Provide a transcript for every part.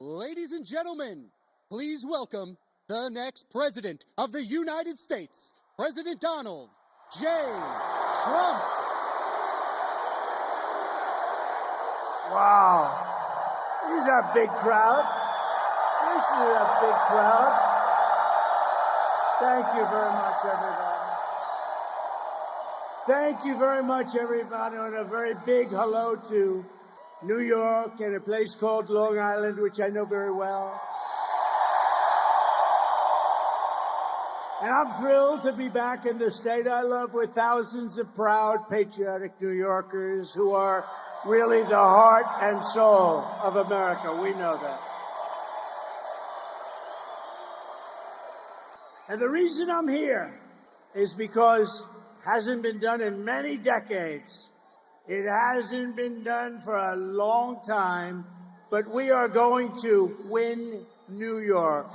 Ladies and gentlemen, please welcome the next President of the United States, President Donald J. Trump. Wow. This is a big crowd. This is a big crowd. Thank you very much, everybody. Thank you very much, everybody, and a very big hello to New York and a place called Long Island, which I know very well. And I'm thrilled to be back in the state I love with thousands of proud, patriotic New Yorkers who are really the heart and soul of America. We know that. And the reason I'm here is because it hasn't been done in many decades. It hasn't been done for a long time, but we are going to win New York.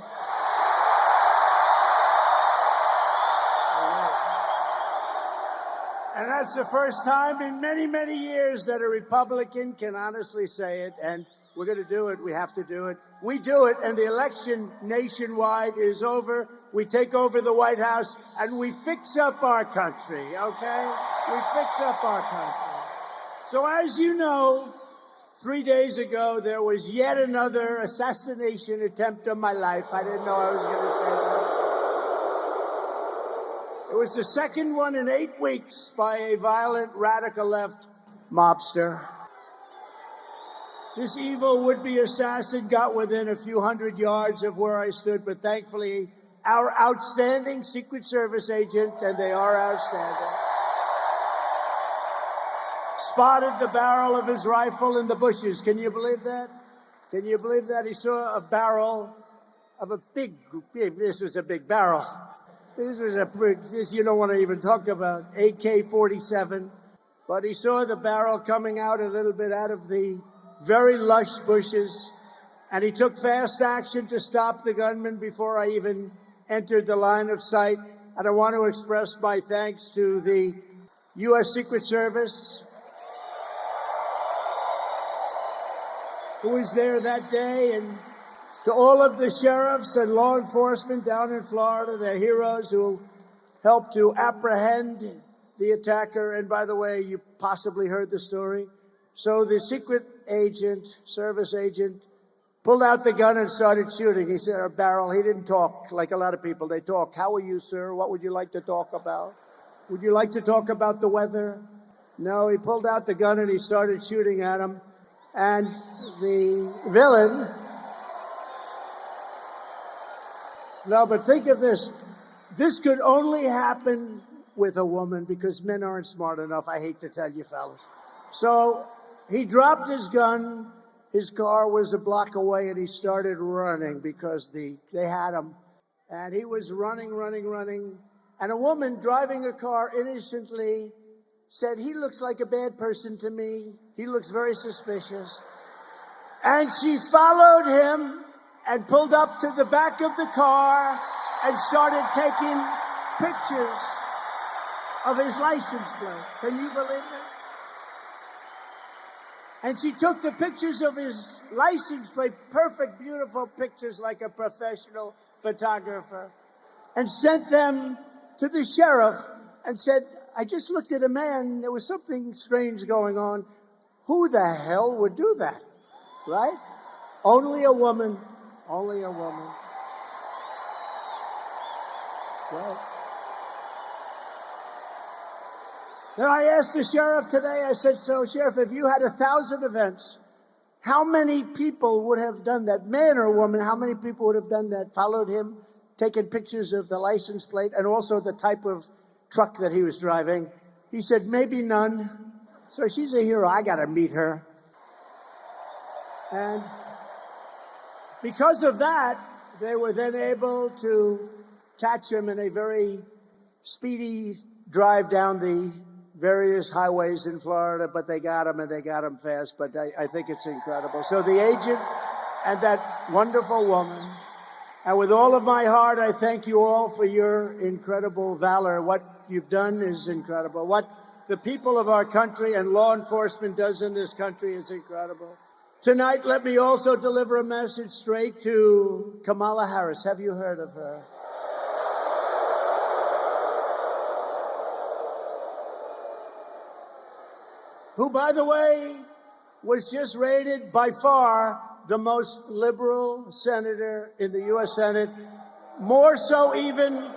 And that's the first time in many, many years that a Republican can honestly say it, and we're going to do it. We have to do it. We do it, and the election nationwide is over. We take over the White House, and we fix up our country, okay? We fix up our country. So as you know, 3 days ago, there was yet another assassination attempt on my life. I didn't know I was going to say that. It was the second one in 8 weeks by a violent radical left mobster. This evil would-be assassin got within a few hundred yards of where I stood, but thankfully, our outstanding Secret Service agent, and they are outstanding, spotted the barrel of his rifle in the bushes. Can you believe that? Can you believe that? He saw a barrel of a big, this was a big barrel. This you don't want to even talk about, AK-47. But he saw the barrel coming out a little bit out of the very lush bushes, and he took fast action to stop the gunman before I even entered the line of sight. And I want to express my thanks to the U.S. Secret Service, who was there that day, and to all of the sheriffs and law enforcement down in Florida, they're heroes who helped to apprehend the attacker. And by the way, you possibly heard the story. So the secret agent, service agent, pulled out the gun and started shooting. He said, a barrel. He didn't talk like a lot of people. They talk. How are you, sir? What would you like to talk about? Would you like to talk about the weather? No, he pulled out the gun and he started shooting at him. And the villain, no, but think of this. This could only happen with a woman because men aren't smart enough. I hate to tell you, fellas. So he dropped his gun. His car was a block away, and he started running because they had him. And he was running. And a woman driving a car innocently said, he looks like a bad person to me. He looks very suspicious. And she followed him and pulled up to the back of the car and started taking pictures of his license plate. Can you believe it? And she took the pictures of his license plate, perfect, beautiful pictures like a professional photographer, and sent them to the sheriff and said, I just looked at a man. There was something strange going on. Who the hell would do that, right? Only a woman. Only a woman. Right. Then I asked the sheriff today, I said, so Sheriff, if you had 1,000 events, how many people would have done that? Man or woman, how many people would have done that? Followed him, taken pictures of the license plate and also the type of truck that he was driving. He said, maybe none. So she's a hero. I got to meet her. And because of that, they were then able to catch him in a very speedy drive down the various highways in Florida, but they got him, and they got him fast. But I think it's incredible. So the agent and that wonderful woman, and with all of my heart, I thank you all for your incredible valor. What you've done is incredible. What the people of our country and law enforcement does in this country is incredible. Tonight, let me also deliver a message straight to Kamala Harris. Have you heard of her? Who, by the way, was just rated by far the most liberal senator in the U.S. Senate, more so even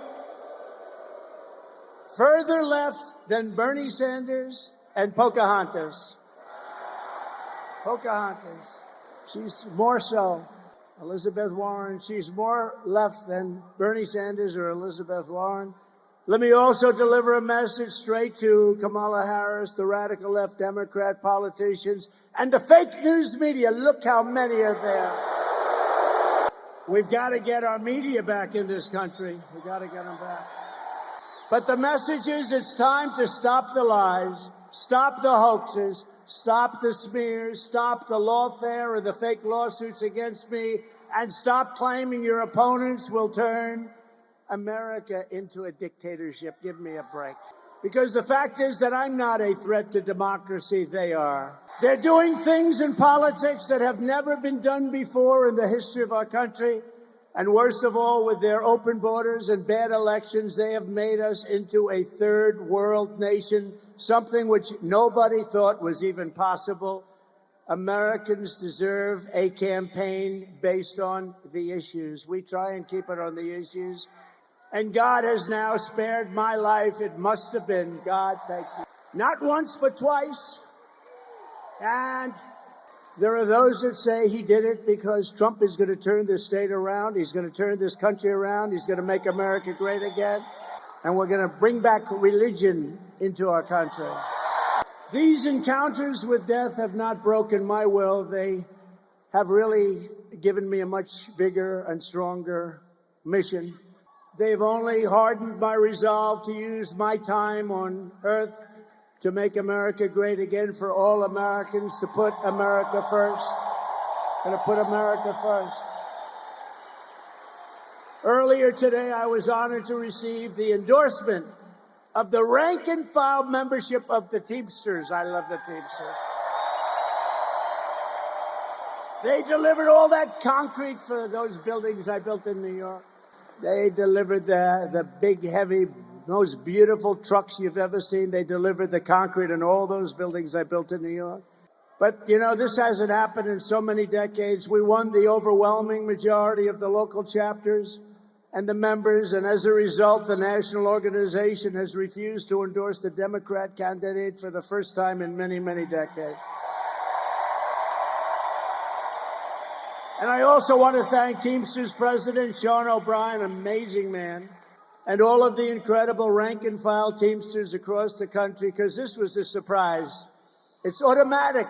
further left than Bernie Sanders and Pocahontas. Pocahontas. She's more so. Elizabeth Warren, she's more left than Bernie Sanders or Elizabeth Warren. Let me also deliver a message straight to Kamala Harris, the radical left Democrat politicians, and the fake news media. Look how many are there. We've got to get our media back in this country. We've got to get them back. But the message is it's time to stop the lies, stop the hoaxes, stop the smears, stop the lawfare and the fake lawsuits against me, and stop claiming your opponents will turn America into a dictatorship. Give me a break. Because the fact is that I'm not a threat to democracy. They are. They're doing things in politics that have never been done before in the history of our country. And worst of all, with their open borders and bad elections, they have made us into a third world nation, something which nobody thought was even possible. Americans deserve a campaign based on the issues. We try and keep it on the issues. And God has now spared my life. It must have been God, thank you. Not once, but twice. And there are those that say he did it because Trump is going to turn this state around. He's going to turn this country around. He's going to make America great again. And we're going to bring back religion into our country. These encounters with death have not broken my will. They have really given me a much bigger and stronger mission. They've only hardened my resolve to use my time on earth to make America great again, for all Americans, to put America first. And to put America first. Earlier today, I was honored to receive the endorsement of the rank and file membership of the Teamsters. I love the Teamsters. They delivered all that concrete for those buildings I built in New York. They delivered the big, heavy, most beautiful trucks you've ever seen. They delivered the concrete in all those buildings I built in New York. But, you know, this hasn't happened in so many decades. We won the overwhelming majority of the local chapters and the members, and as a result, the national organization has refused to endorse the Democrat candidate for the first time in many, many decades. And I also want to thank Teamsters President Sean O'Brien, amazing man, and all of the incredible rank-and-file Teamsters across the country, because this was a surprise. It's automatic.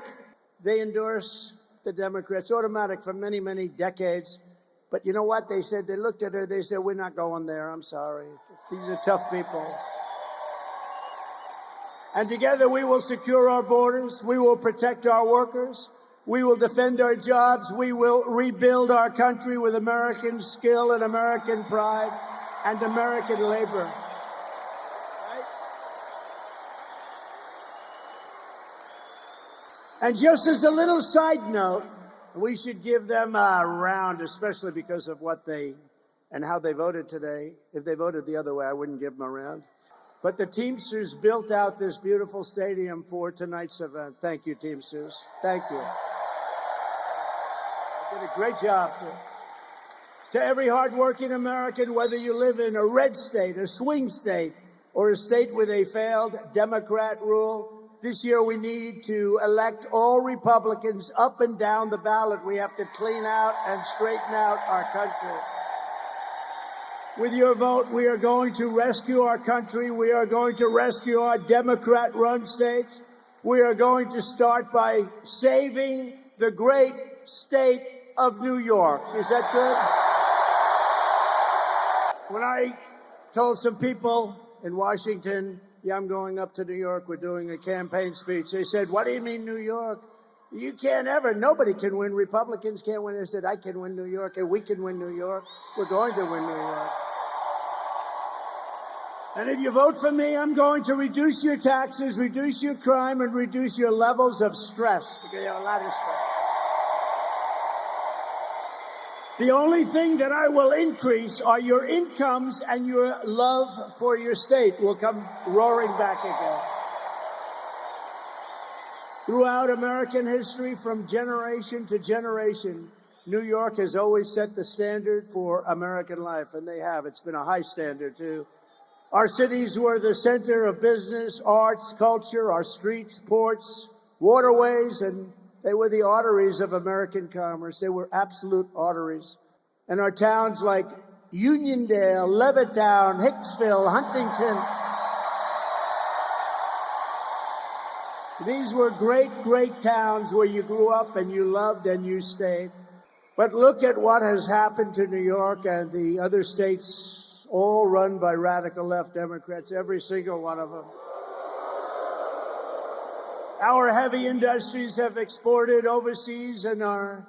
They endorse the Democrats, automatic for many, many decades. But you know what? They said, they looked at her, they said, we're not going there, I'm sorry. These are tough people. And together we will secure our borders, we will protect our workers, we will defend our jobs, we will rebuild our country with American skill and American pride and American labor. Right? And just as a little side note, we should give them a round, especially because of what they and how they voted today. If they voted the other way, I wouldn't give them a round. But the Teamsters built out this beautiful stadium for tonight's event. Thank you, Teamsters. Thank you. They did a great job. To every hardworking American, whether you live in a red state, a swing state, or a state with a failed Democrat rule, this year we need to elect all Republicans up and down the ballot. We have to clean out and straighten out our country. With your vote, we are going to rescue our country. We are going to rescue our Democrat-run states. We are going to start by saving the great state of New York. Is that good? When I told some people in Washington, yeah, I'm going up to New York, we're doing a campaign speech, they said, what do you mean New York? You can't ever, nobody can win. Republicans can't win. I said, I can win New York, and we can win New York. We're going to win New York. And if you vote for me, I'm going to reduce your taxes, reduce your crime, and reduce your levels of stress, because you have a lot of stress. The only thing that I will increase are your incomes, and your love for your state will come roaring back again. Throughout American history, from generation to generation, New York has always set the standard for American life, and they have. It's been a high standard, too. Our cities were the center of business, arts, culture, our streets, ports, waterways, and they were the arteries of American commerce. They were absolute arteries. And our towns like Uniondale, Levittown, Hicksville, Huntington, these were great, great towns where you grew up and you loved and you stayed. But look at what has happened to New York and the other states, all run by radical left Democrats, every single one of them. Our heavy industries have exported overseas, and our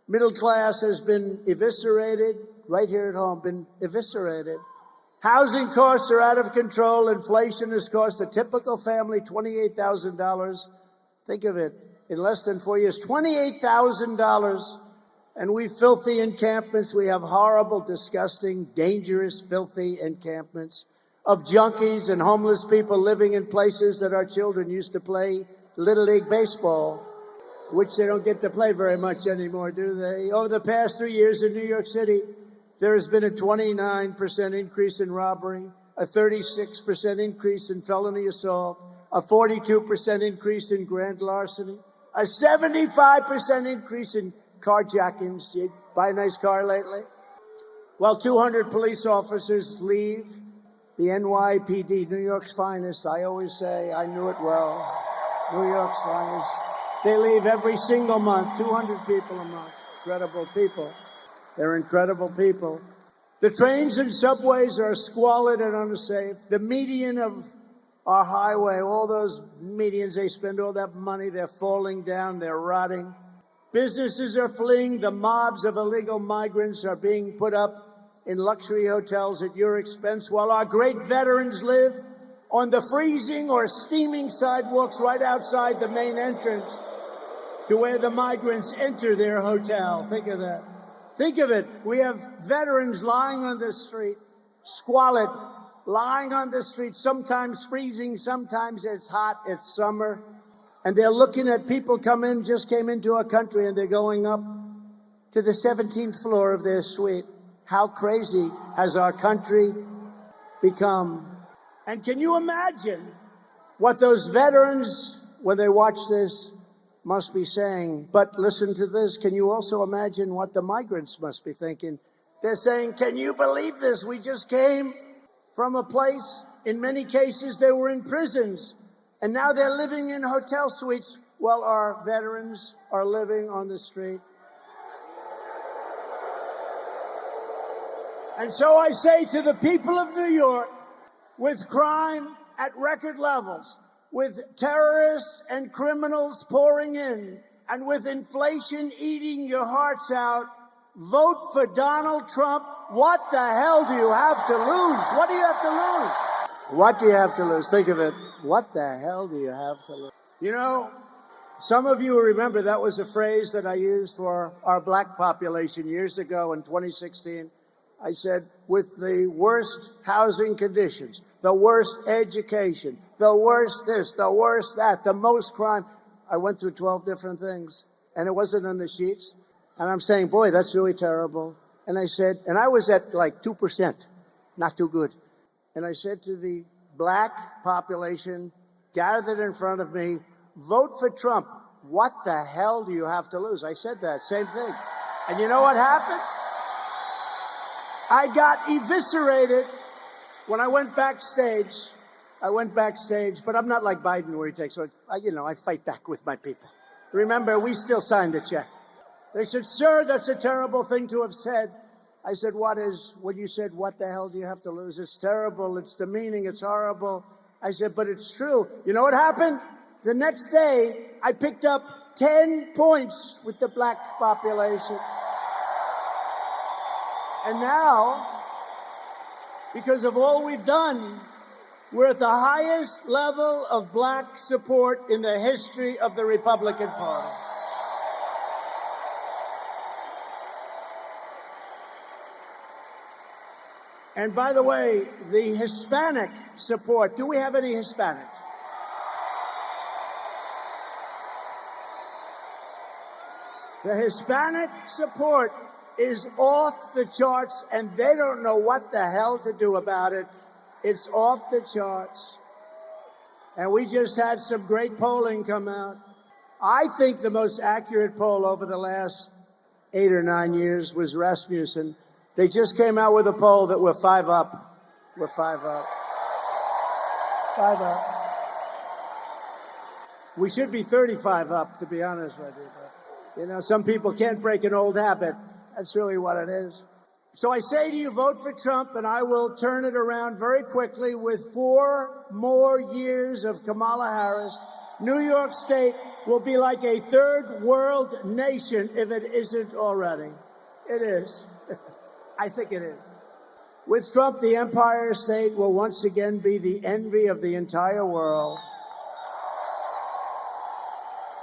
middle class has been eviscerated, right here at home, been eviscerated. Housing costs are out of control. Inflation has cost a typical family $28,000. Think of it, in less than 4 years, $28,000. And we filthy encampments. We have horrible, disgusting, dangerous, filthy encampments of junkies and homeless people living in places that our children used to play Little League baseball, which they don't get to play very much anymore, do they? Over the past 3 years in New York City, there has been a 29% increase in robbery, a 36% increase in felony assault, a 42% increase in grand larceny, a 75% increase in carjackings. Did you buy a nice car lately? Well, 200 police officers leave the NYPD, New York's finest. I always say, I knew it well. New York's finest. They leave every single month, 200 people a month. Incredible people. They're incredible people. The trains and subways are squalid and unsafe. The median of our highway, all those medians, they spend all that money, they're falling down, they're rotting. Businesses are fleeing. The mobs of illegal migrants are being put up in luxury hotels at your expense, while our great veterans live on the freezing or steaming sidewalks right outside the main entrance to where the migrants enter their hotel. Think of that. Think of it. We have veterans lying on the street, squalid, lying on the street, sometimes freezing, sometimes it's hot, it's summer. And they're looking at people just came into our country, and they're going up to the 17th floor of their suite. How crazy has our country become? And can you imagine what those veterans, when they watch this, must be saying? But listen to this. Can you also imagine what the migrants must be thinking? They're saying, can you believe this? We just came from a place, in many cases, they were in prisons, and now they're living in hotel suites while our veterans are living on the street. And so I say to the people of New York, with crime at record levels, with terrorists and criminals pouring in, and with inflation eating your hearts out, vote for Donald Trump. What the hell do you have to lose? What do you have to lose? What do you have to lose? Think of it. What the hell do you have to lose? You know, some of you remember that was a phrase that I used for our black population years ago in 2016. I said, with the worst housing conditions, the worst education, the worst this, the worst that, the most crime. I went through 12 different things, and it wasn't on the sheets. And I'm saying, boy, that's really terrible. And I said, and I was at like 2%, not too good. And I said to the black population gathered in front of me, vote for Trump. What the hell do you have to lose? I said that, same thing. And you know what happened? I got eviscerated when I went backstage. But I'm not like Biden where he takes, I fight back with my people. Remember, we still signed the check. They said, sir, that's a terrible thing to have said. I said, when you said, what the hell do you have to lose? It's terrible, it's demeaning, it's horrible. I said, but it's true. You know what happened? The next day, I picked up 10 points with the black population. And now, because of all we've done, we're at the highest level of black support in the history of the Republican Party. And by the way, the Hispanic support, do we have any Hispanics? The Hispanic support is off the charts, and they don't know what the hell to do about it. It's off the charts. And we just had some great polling come out. I think the most accurate poll over the last 8 or 9 years was Rasmussen. They just came out with a poll that we're 5 up. We're 5 up. 5 up. We should be 35 up, to be honest with you. But, you know, some people can't break an old habit. That's really what it is. So I say to you, vote for Trump, and I will turn it around very quickly with 4 more years of Kamala Harris. New York State will be like a third world nation if it isn't already. It is. I think it is. With Trump, the Empire State will once again be the envy of the entire world.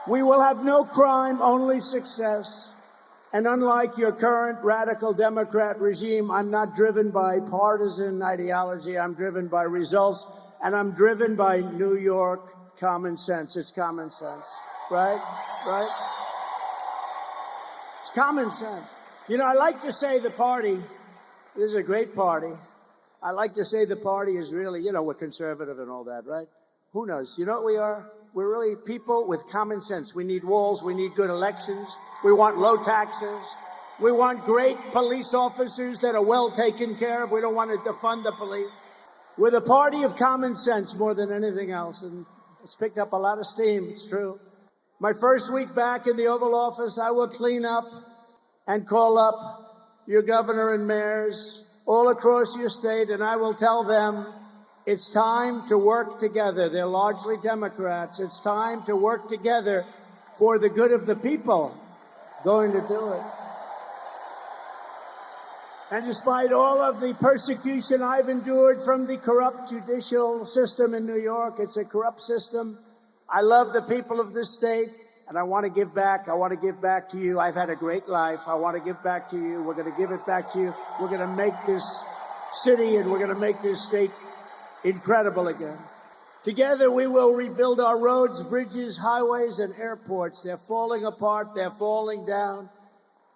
We will have no crime, only success. And unlike your current radical Democrat regime, I'm not driven by partisan ideology. I'm driven by results, and I'm driven by New York common sense. It's common sense, right? Right? It's common sense. You know, I like to say the party, this is a great party. I like to say the party is really, you know, we're conservative and all that, right? Who knows? You know what we are? We're really people with common sense. We need walls. We need good elections. We want low taxes. We want great police officers that are well taken care of. We don't want to defund the police. We're the party of common sense more than anything else. And it's picked up a lot of steam. It's true. My first week back in the Oval Office, I will clean up and call up your governor and mayors all across your state, and I will tell them it's time to work together. They're largely Democrats. It's time to work together for the good of the people. Going to do it. And despite all of the persecution I've endured from the corrupt judicial system in New York, it's a corrupt system. I love the people of this state, and I want to give back. I want to give back to you. I've had a great life. I want to give back to you. We're going to give it back to you. We're going to make this city and we're going to make this state incredible again. Together, we will rebuild our roads, bridges, highways, and airports. They're falling apart. They're falling down.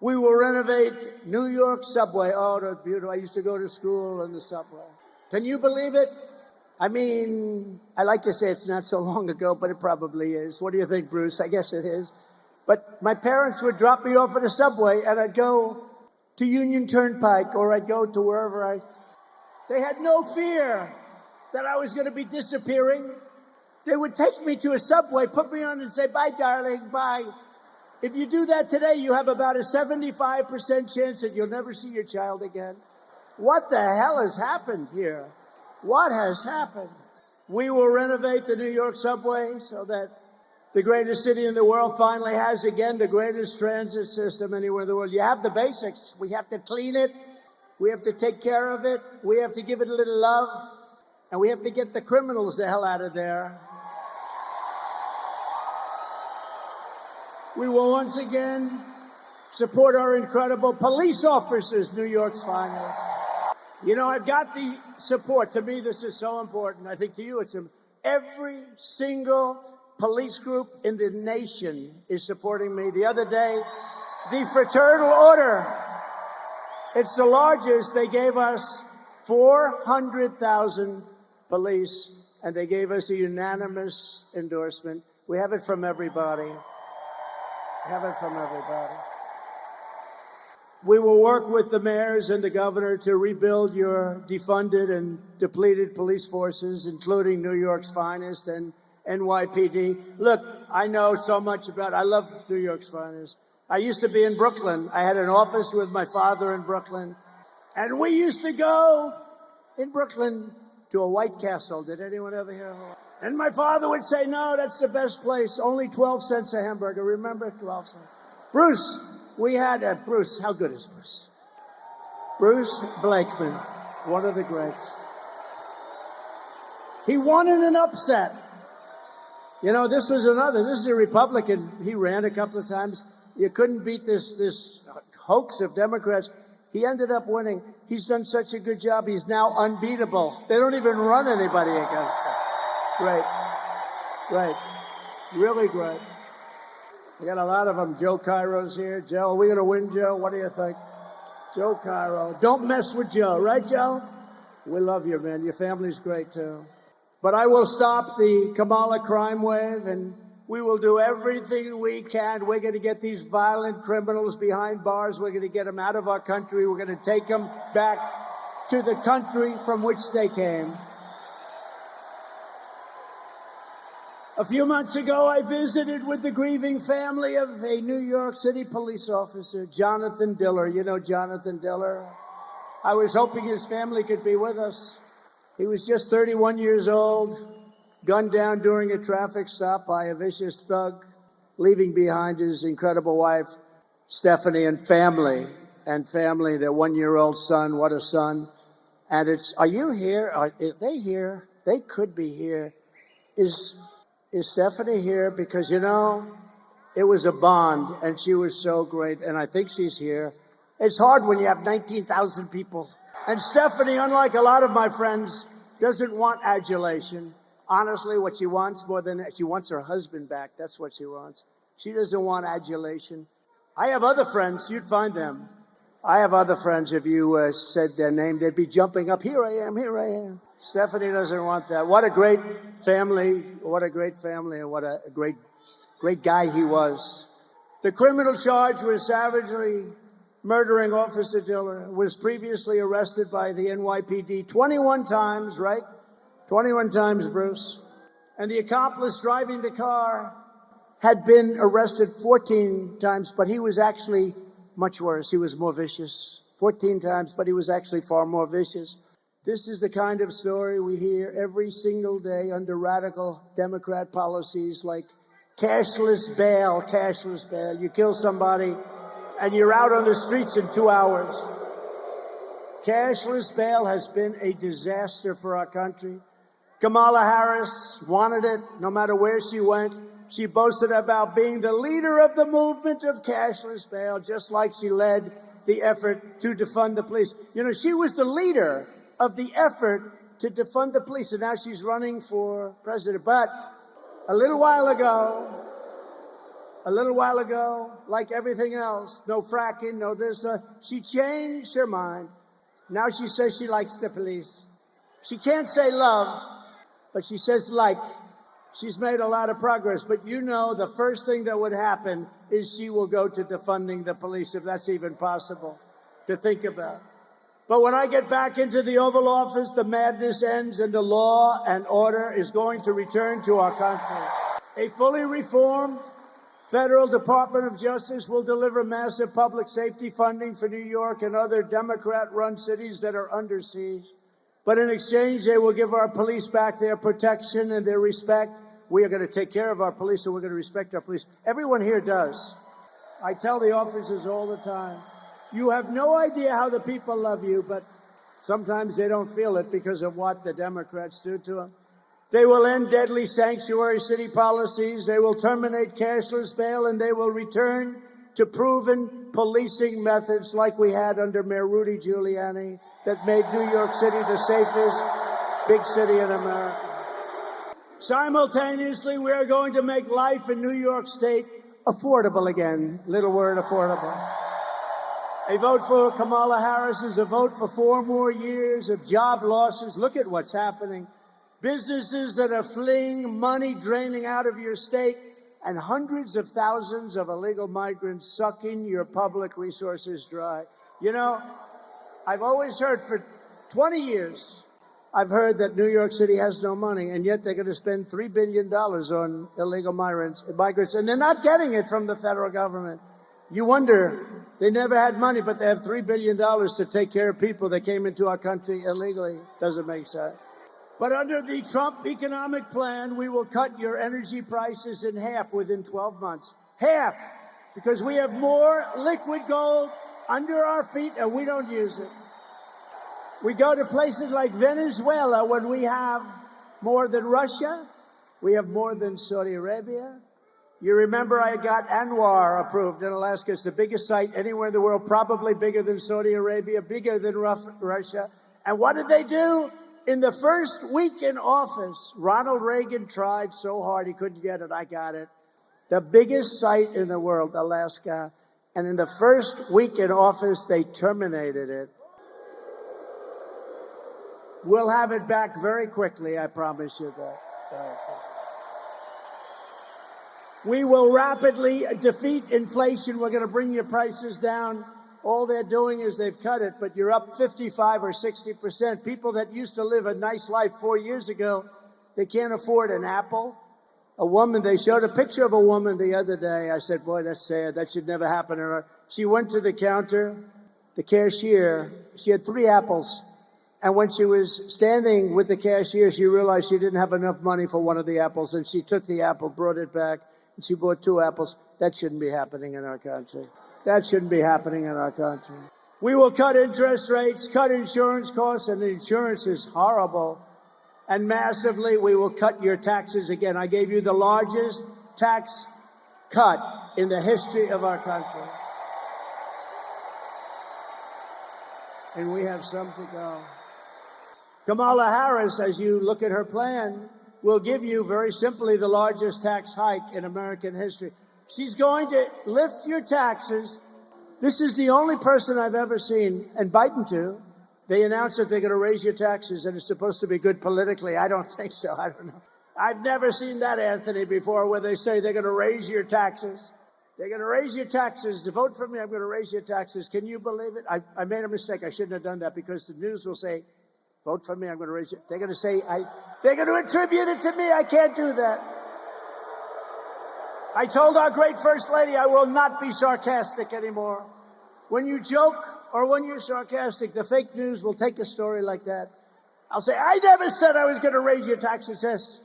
We will renovate New York subway. Oh, that's beautiful. I used to go to school on the subway. Can you believe it? I mean, I like to say it's not so long ago, but it probably is. What do you think, Bruce? I guess it is. But my parents would drop me off at a subway, and I'd go to Union Turnpike, or I'd go to wherever They had no fear that I was going to be disappearing. They would take me to a subway, put me on and say, bye, darling, bye. If you do that today, you have about a 75% chance that you'll never see your child again. What the hell has happened here? What has happened? We will renovate the New York subway so that the greatest city in the world finally has, again, the greatest transit system anywhere in the world. You have the basics. We have to clean it. We have to take care of it. We have to give it a little love. And we have to get the criminals the hell out of there. We will once again support our incredible police officers, New York's finest. You know, I've got the support. To me, this is so important. I think to you, it's every single police group in the nation is supporting me. The other day, the Fraternal Order, it's the largest. They gave us 400,000 police, and they gave us a unanimous endorsement. We have it from everybody. We have it from everybody. We will work with the mayors and the governor to rebuild your defunded and depleted police forces, including New York's finest and NYPD. Look, I know so much about, I love New York's finest. I used to be in Brooklyn. I had an office with my father in Brooklyn. And we used to go in Brooklyn to a White Castle. Did anyone ever hear of it? And my father would say, no, that's the best place. Only 12 cents a hamburger. Remember? 12 cents. Bruce, we had Bruce. How good is Bruce? Bruce Blakeman, one of the greats. He won in an upset. You know, this is a Republican. He ran a couple of times. You couldn't beat this hoax of Democrats. He ended up winning. He's done such a good job. He's now unbeatable. They don't even run anybody against him. Great. Great. Really great. We got a lot of them. Joe Cairo's here. Joe, are we going to win, Joe? What do you think? Joe Cairo. Don't mess with Joe. Right, Joe? We love you, man. Your family's great, too. But I will stop the Kamala crime wave, and we will do everything we can. We're going to get these violent criminals behind bars. We're going to get them out of our country. We're going to take them back to the country from which they came. A few months ago, I visited with the grieving family of a New York City police officer, Jonathan Diller. You know Jonathan Diller? I was hoping his family could be with us. He was just 31 years old, gunned down during a traffic stop by a vicious thug, leaving behind his incredible wife, Stephanie, and family, their one-year-old son. What a son. And are you here? Are they here? They could be here. Is Stephanie here? Because, you know, it was a bond, and she was so great, and I think she's here. It's hard when you have 19,000 people. And Stephanie, unlike a lot of my friends, doesn't want adulation. Honestly, what she wants more than she wants her husband back. That's what she wants. She doesn't want adulation. I have other friends. You'd find them. I have other friends. If you said their name, they'd be jumping up. Here I am. Here I am. Stephanie doesn't want that. What a great family. What a great family, and what a great guy he was. The criminal charge was savagely murdering Officer Diller, was previously arrested by the NYPD 21 times, right? 21 times, Bruce. And the accomplice driving the car had been arrested 14 times, but he was actually much worse. He was more vicious. 14 times, but he was actually far more vicious. This is the kind of story we hear every single day under radical Democrat policies like cashless bail, cashless bail. You kill somebody, and you're out on the streets in 2 hours. Cashless bail has been a disaster for our country. Kamala Harris wanted it no matter where she went. She boasted about being the leader of the movement of cashless bail, just like she led the effort to defund the police. You know, she was the leader of the effort to defund the police, and now she's running for president. But a little while ago, like everything else, no fracking, no this, she changed her mind. Now she says she likes the police. She can't say love, but she says like. She's made a lot of progress, but you know the first thing that would happen is she will go to defunding the police, if that's even possible to think about. But when I get back into the Oval Office, the madness ends and the law and order is going to return to our country. A fully reformed Federal Department of Justice will deliver massive public safety funding for New York and other Democrat-run cities that are under siege. But in exchange, they will give our police back their protection and their respect. We are going to take care of our police, and we're going to respect our police. Everyone here does. I tell the officers all the time, you have no idea how the people love you, but sometimes they don't feel it because of what the Democrats do to them. They will end deadly sanctuary city policies. They will terminate cashless bail, and they will return to proven policing methods like we had under Mayor Rudy Giuliani that made New York City the safest big city in America. Simultaneously, we are going to make life in New York State affordable again. Little word, affordable. A vote for Kamala Harris is a vote for 4 more years of job losses. Look at what's happening. Businesses that are fleeing, money draining out of your state, and hundreds of thousands of illegal migrants sucking your public resources dry. You know, I've always heard for 20 years, I've heard that New York City has no money, and yet they're going to spend $3 billion on illegal migrants, and they're not getting it from the federal government. You wonder, they never had money, but they have $3 billion to take care of people that came into our country illegally. Doesn't make sense. But under the Trump economic plan, we will cut your energy prices in half within 12 months. Half! Because we have more liquid gold under our feet, and we don't use it. We go to places like Venezuela when we have more than Russia. We have more than Saudi Arabia. You remember I got Anwar approved in Alaska. It's the biggest site anywhere in the world, probably bigger than Saudi Arabia, bigger than Russia. And what did they do? In the first week in office, Ronald Reagan tried so hard he couldn't get it. I got it. The biggest site in the world, Alaska. And in the first week in office, they terminated it. We'll have it back very quickly, I promise you that. We will rapidly defeat inflation. We're going to bring your prices down. All they're doing is they've cut it, but you're up 55 or 60%. People that used to live a nice life 4 years ago, they can't afford an apple. A woman, they showed a picture of a woman the other day. I said, boy, that's sad. That should never happen to her. She went to the counter, the cashier. She had 3 apples. And when she was standing with the cashier, she realized she didn't have enough money for one of the apples. And she took the apple, brought it back, and she bought 2 apples. That shouldn't be happening in our country. That shouldn't be happening in our country. We will cut interest rates, cut insurance costs, and insurance is horrible. And massively, we will cut your taxes again. I gave you the largest tax cut in the history of our country. And we have some to go. Kamala Harris, as you look at her plan, will give you, very simply, the largest tax hike in American history. She's going to lift your taxes. This is the only person I've ever seen, and Biden too. They announced that they're going to raise your taxes, and it's supposed to be good politically. I don't think so. I don't know. I've never seen that, Anthony, before, where they say they're going to raise your taxes. They're going to raise your taxes. Vote for me, I'm going to raise your taxes. Can you believe it? I made a mistake. I shouldn't have done that, because the news will say, vote for me, I'm going to raise it. They're going to say, they're going to attribute it to me. I can't do that. I told our great First Lady I will not be sarcastic anymore. When you joke or when you're sarcastic, the fake news will take a story like that. I'll say, I never said I was going to raise your taxes. Yes.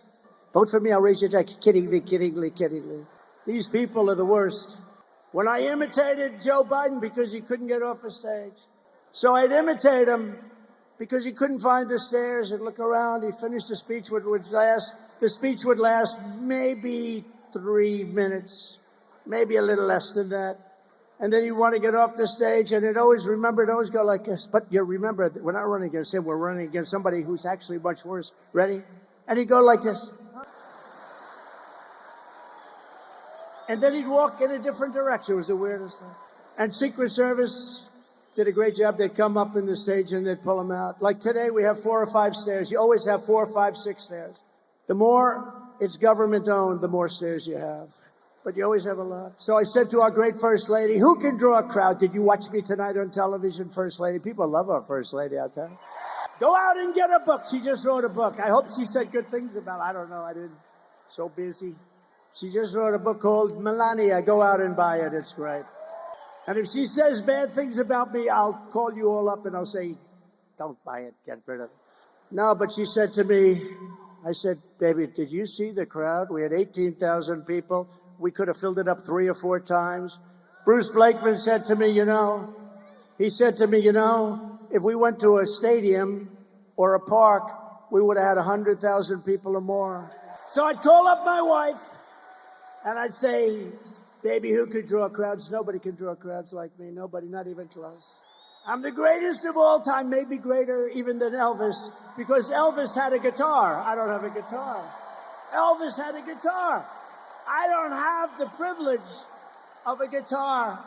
Vote for me, I'll raise your taxes. Kiddingly, kiddingly, kiddingly. These people are the worst. When I imitated Joe Biden because he couldn't get off the stage. So I'd imitate him because he couldn't find the stairs and look around. He finished the speech would last maybe 3 minutes, maybe a little less than that. And then you want to get off the stage, and it always go like this. But you remember, we're not running against him. We're running against somebody who's actually much worse. Ready? And he'd go like this. And then he'd walk in a different direction. It was the weirdest thing. And Secret Service did a great job. They'd come up in the stage, and they'd pull him out. Like today, we have 4 or 5 stairs. You always have 4 or 5, 6 stairs. The more it's government-owned, the more stairs you have. But you always have a lot. So I said to our great First Lady, who can draw a crowd? Did you watch me tonight on television, First Lady? People love our First Lady out there. Go out and get a book. She just wrote a book. I hope she said good things about it. I don't know. I didn't. So busy. She just wrote a book called Melania. Go out and buy it. It's great. And if she says bad things about me, I'll call you all up and I'll say, don't buy it. Get rid of it. No, but she said to me, I said, baby, did you see the crowd? We had 18,000 people. We could have filled it up 3 or 4 times. Bruce Blakeman said to me, if we went to a stadium or a park, we would have had 100,000 people or more. So I'd call up my wife and I'd say, baby, who could draw crowds? Nobody can draw crowds like me. Nobody, not even close. I'm the greatest of all time, maybe greater even than Elvis, because Elvis had a guitar. I don't have a guitar. Elvis had a guitar. I don't have the privilege of a guitar.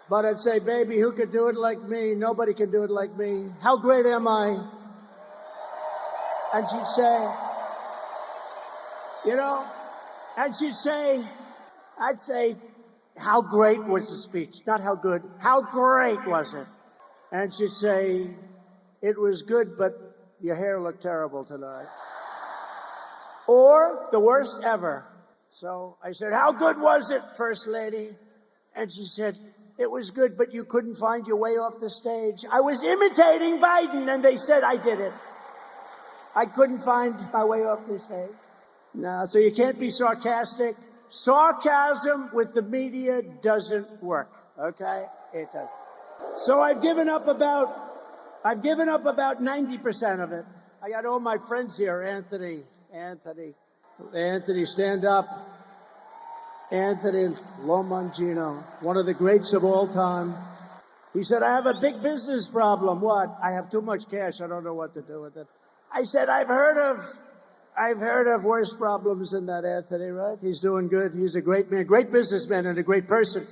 But I'd say, baby, who could do it like me? Nobody can do it like me. How great am I? And she'd say, and she'd say, I'd say, how great was the speech? Not how good. How great was it? And she'd say, it was good, but your hair looked terrible tonight. Or the worst ever. So I said, how good was it, First Lady? And she said, it was good, but you couldn't find your way off the stage. I was imitating Biden, and they said I did it. I couldn't find my way off the stage. No, so you can't be sarcastic. Sarcasm with the media doesn't work, okay? It doesn't. So I've given up about 90% of it. I got all my friends here. Anthony, stand up. Anthony Lomangino, one of the greats of all time. He said, I have a big business problem. What? I have too much cash. I don't know what to do with it. I said, I've heard of worse problems than that, Anthony, right? He's doing good. He's a great man, great businessman, and a great person.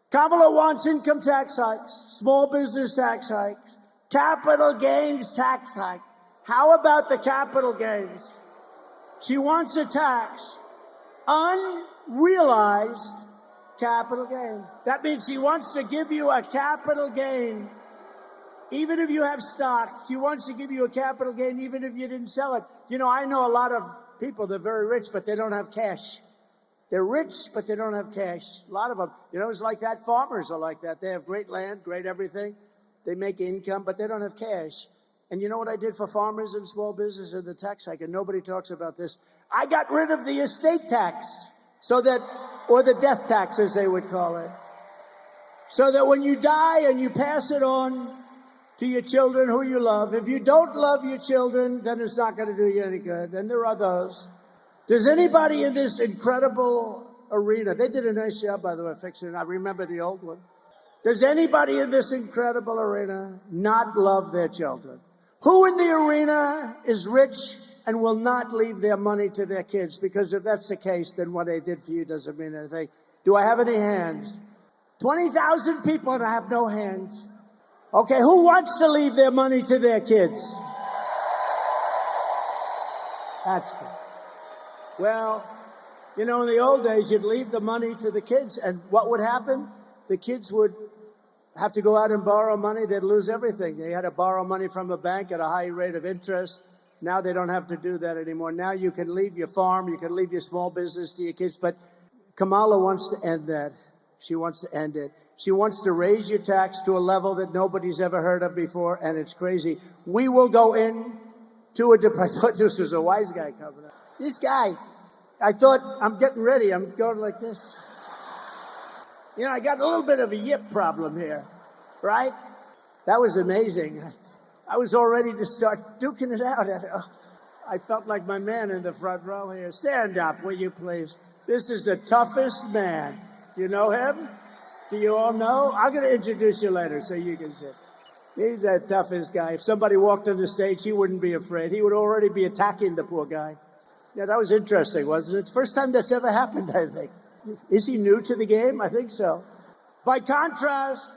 Kamala wants income tax hikes, small business tax hikes, capital gains tax hike. How about the capital gains? She wants a tax, unrealized capital gain. That means she wants to give you a capital gain even if you have stock. She wants to give you a capital gain even if you didn't sell it. You know, I know a lot of people, they're very rich, but they don't have cash. They're rich, but they don't have cash. A lot of them, you know, it's like that. Farmers are like that. They have great land, great everything. They make income, but they don't have cash. And you know what I did for farmers and small business and the tax hike? And nobody talks about this. I got rid of the estate tax, so that, or the death tax, as they would call it, so that when you die and you pass it on to your children who you love, if you don't love your children, then it's not going to do you any good. And there are those. Does anybody in this incredible arena, they did a nice job, by the way, fixing it. I remember the old one. Does anybody in this incredible arena not love their children? Who in the arena is rich and will not leave their money to their kids? Because if that's the case, then what they did for you doesn't mean anything. Do I have any hands? 20,000 people and I have no hands. Okay, who wants to leave their money to their kids? That's good. Well, you know, in the old days, you'd leave the money to the kids, and what would happen? The kids would have to go out and borrow money. They'd lose everything. They had to borrow money from a bank at a high rate of interest. Now they don't have to do that anymore. Now you can leave your farm, you can leave your small business to your kids, but Kamala wants to end that. She wants to end it. She wants to raise your tax to a level that nobody's ever heard of before, and it's crazy. We will go in to a depression. I thought this was a wise guy coming up. This guy, I thought, I'm getting ready. I'm going like this. You know, I got a little bit of a yip problem here, right? That was amazing. I was all ready to start duking it out. I felt like my man in the front row here. Stand up, will you please? This is the toughest man. You know him? Do you all know? I'm going to introduce you later so you can sit. He's the toughest guy. If somebody walked on the stage, he wouldn't be afraid. He would already be attacking the poor guy. Yeah, that was interesting, wasn't it? It's the first time that's ever happened, I think. Is he new to the game? I think so. By contrast,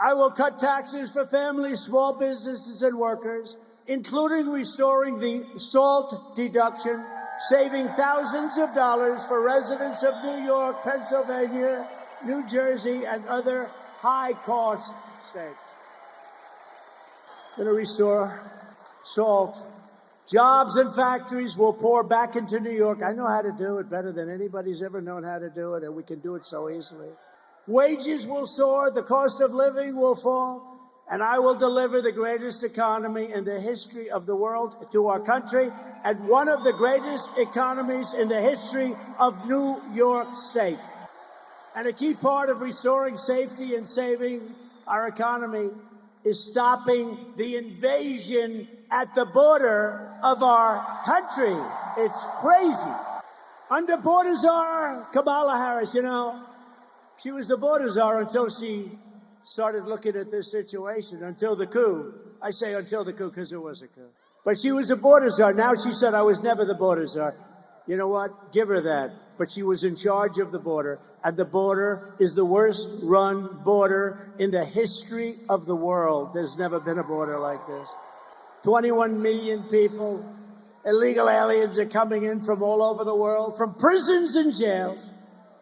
I will cut taxes for families, small businesses, and workers, including restoring the SALT deduction, saving thousands of dollars for residents of New York, Pennsylvania, New Jersey, and other high-cost states. Going to restore SALT. Jobs and factories will pour back into New York. I know how to do it better than anybody's ever known how to do it, and we can do it so easily. Wages will soar, the cost of living will fall, and I will deliver the greatest economy in the history of the world to our country, and one of the greatest economies in the history of New York State. And a key part of restoring safety and saving our economy is stopping the invasion at the border of our country. It's crazy. Under border czar Kamala Harris, you know, she was the border czar until she started looking at this situation, until the coup. I say until the coup because it was a coup. But she was a border czar. Now she said, I was never the border czar. You know what? Give her that. But she was in charge of the border, and the border is the worst run border in the history of the world. There's never been a border like this. 21 million people, illegal aliens are coming in from all over the world, from prisons and jails,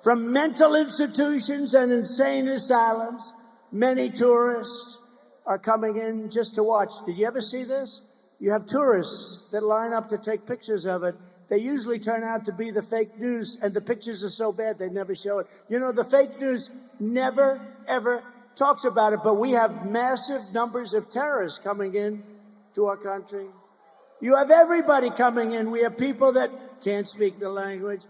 from mental institutions and insane asylums. Many tourists are coming in just to watch. Did you ever see this? You have tourists that line up to take pictures of it. They usually turn out to be the fake news, and the pictures are so bad they never show it. You know, the fake news never, ever talks about it, but we have massive numbers of terrorists coming in to our country. You have everybody coming in. We have people that can't speak the language.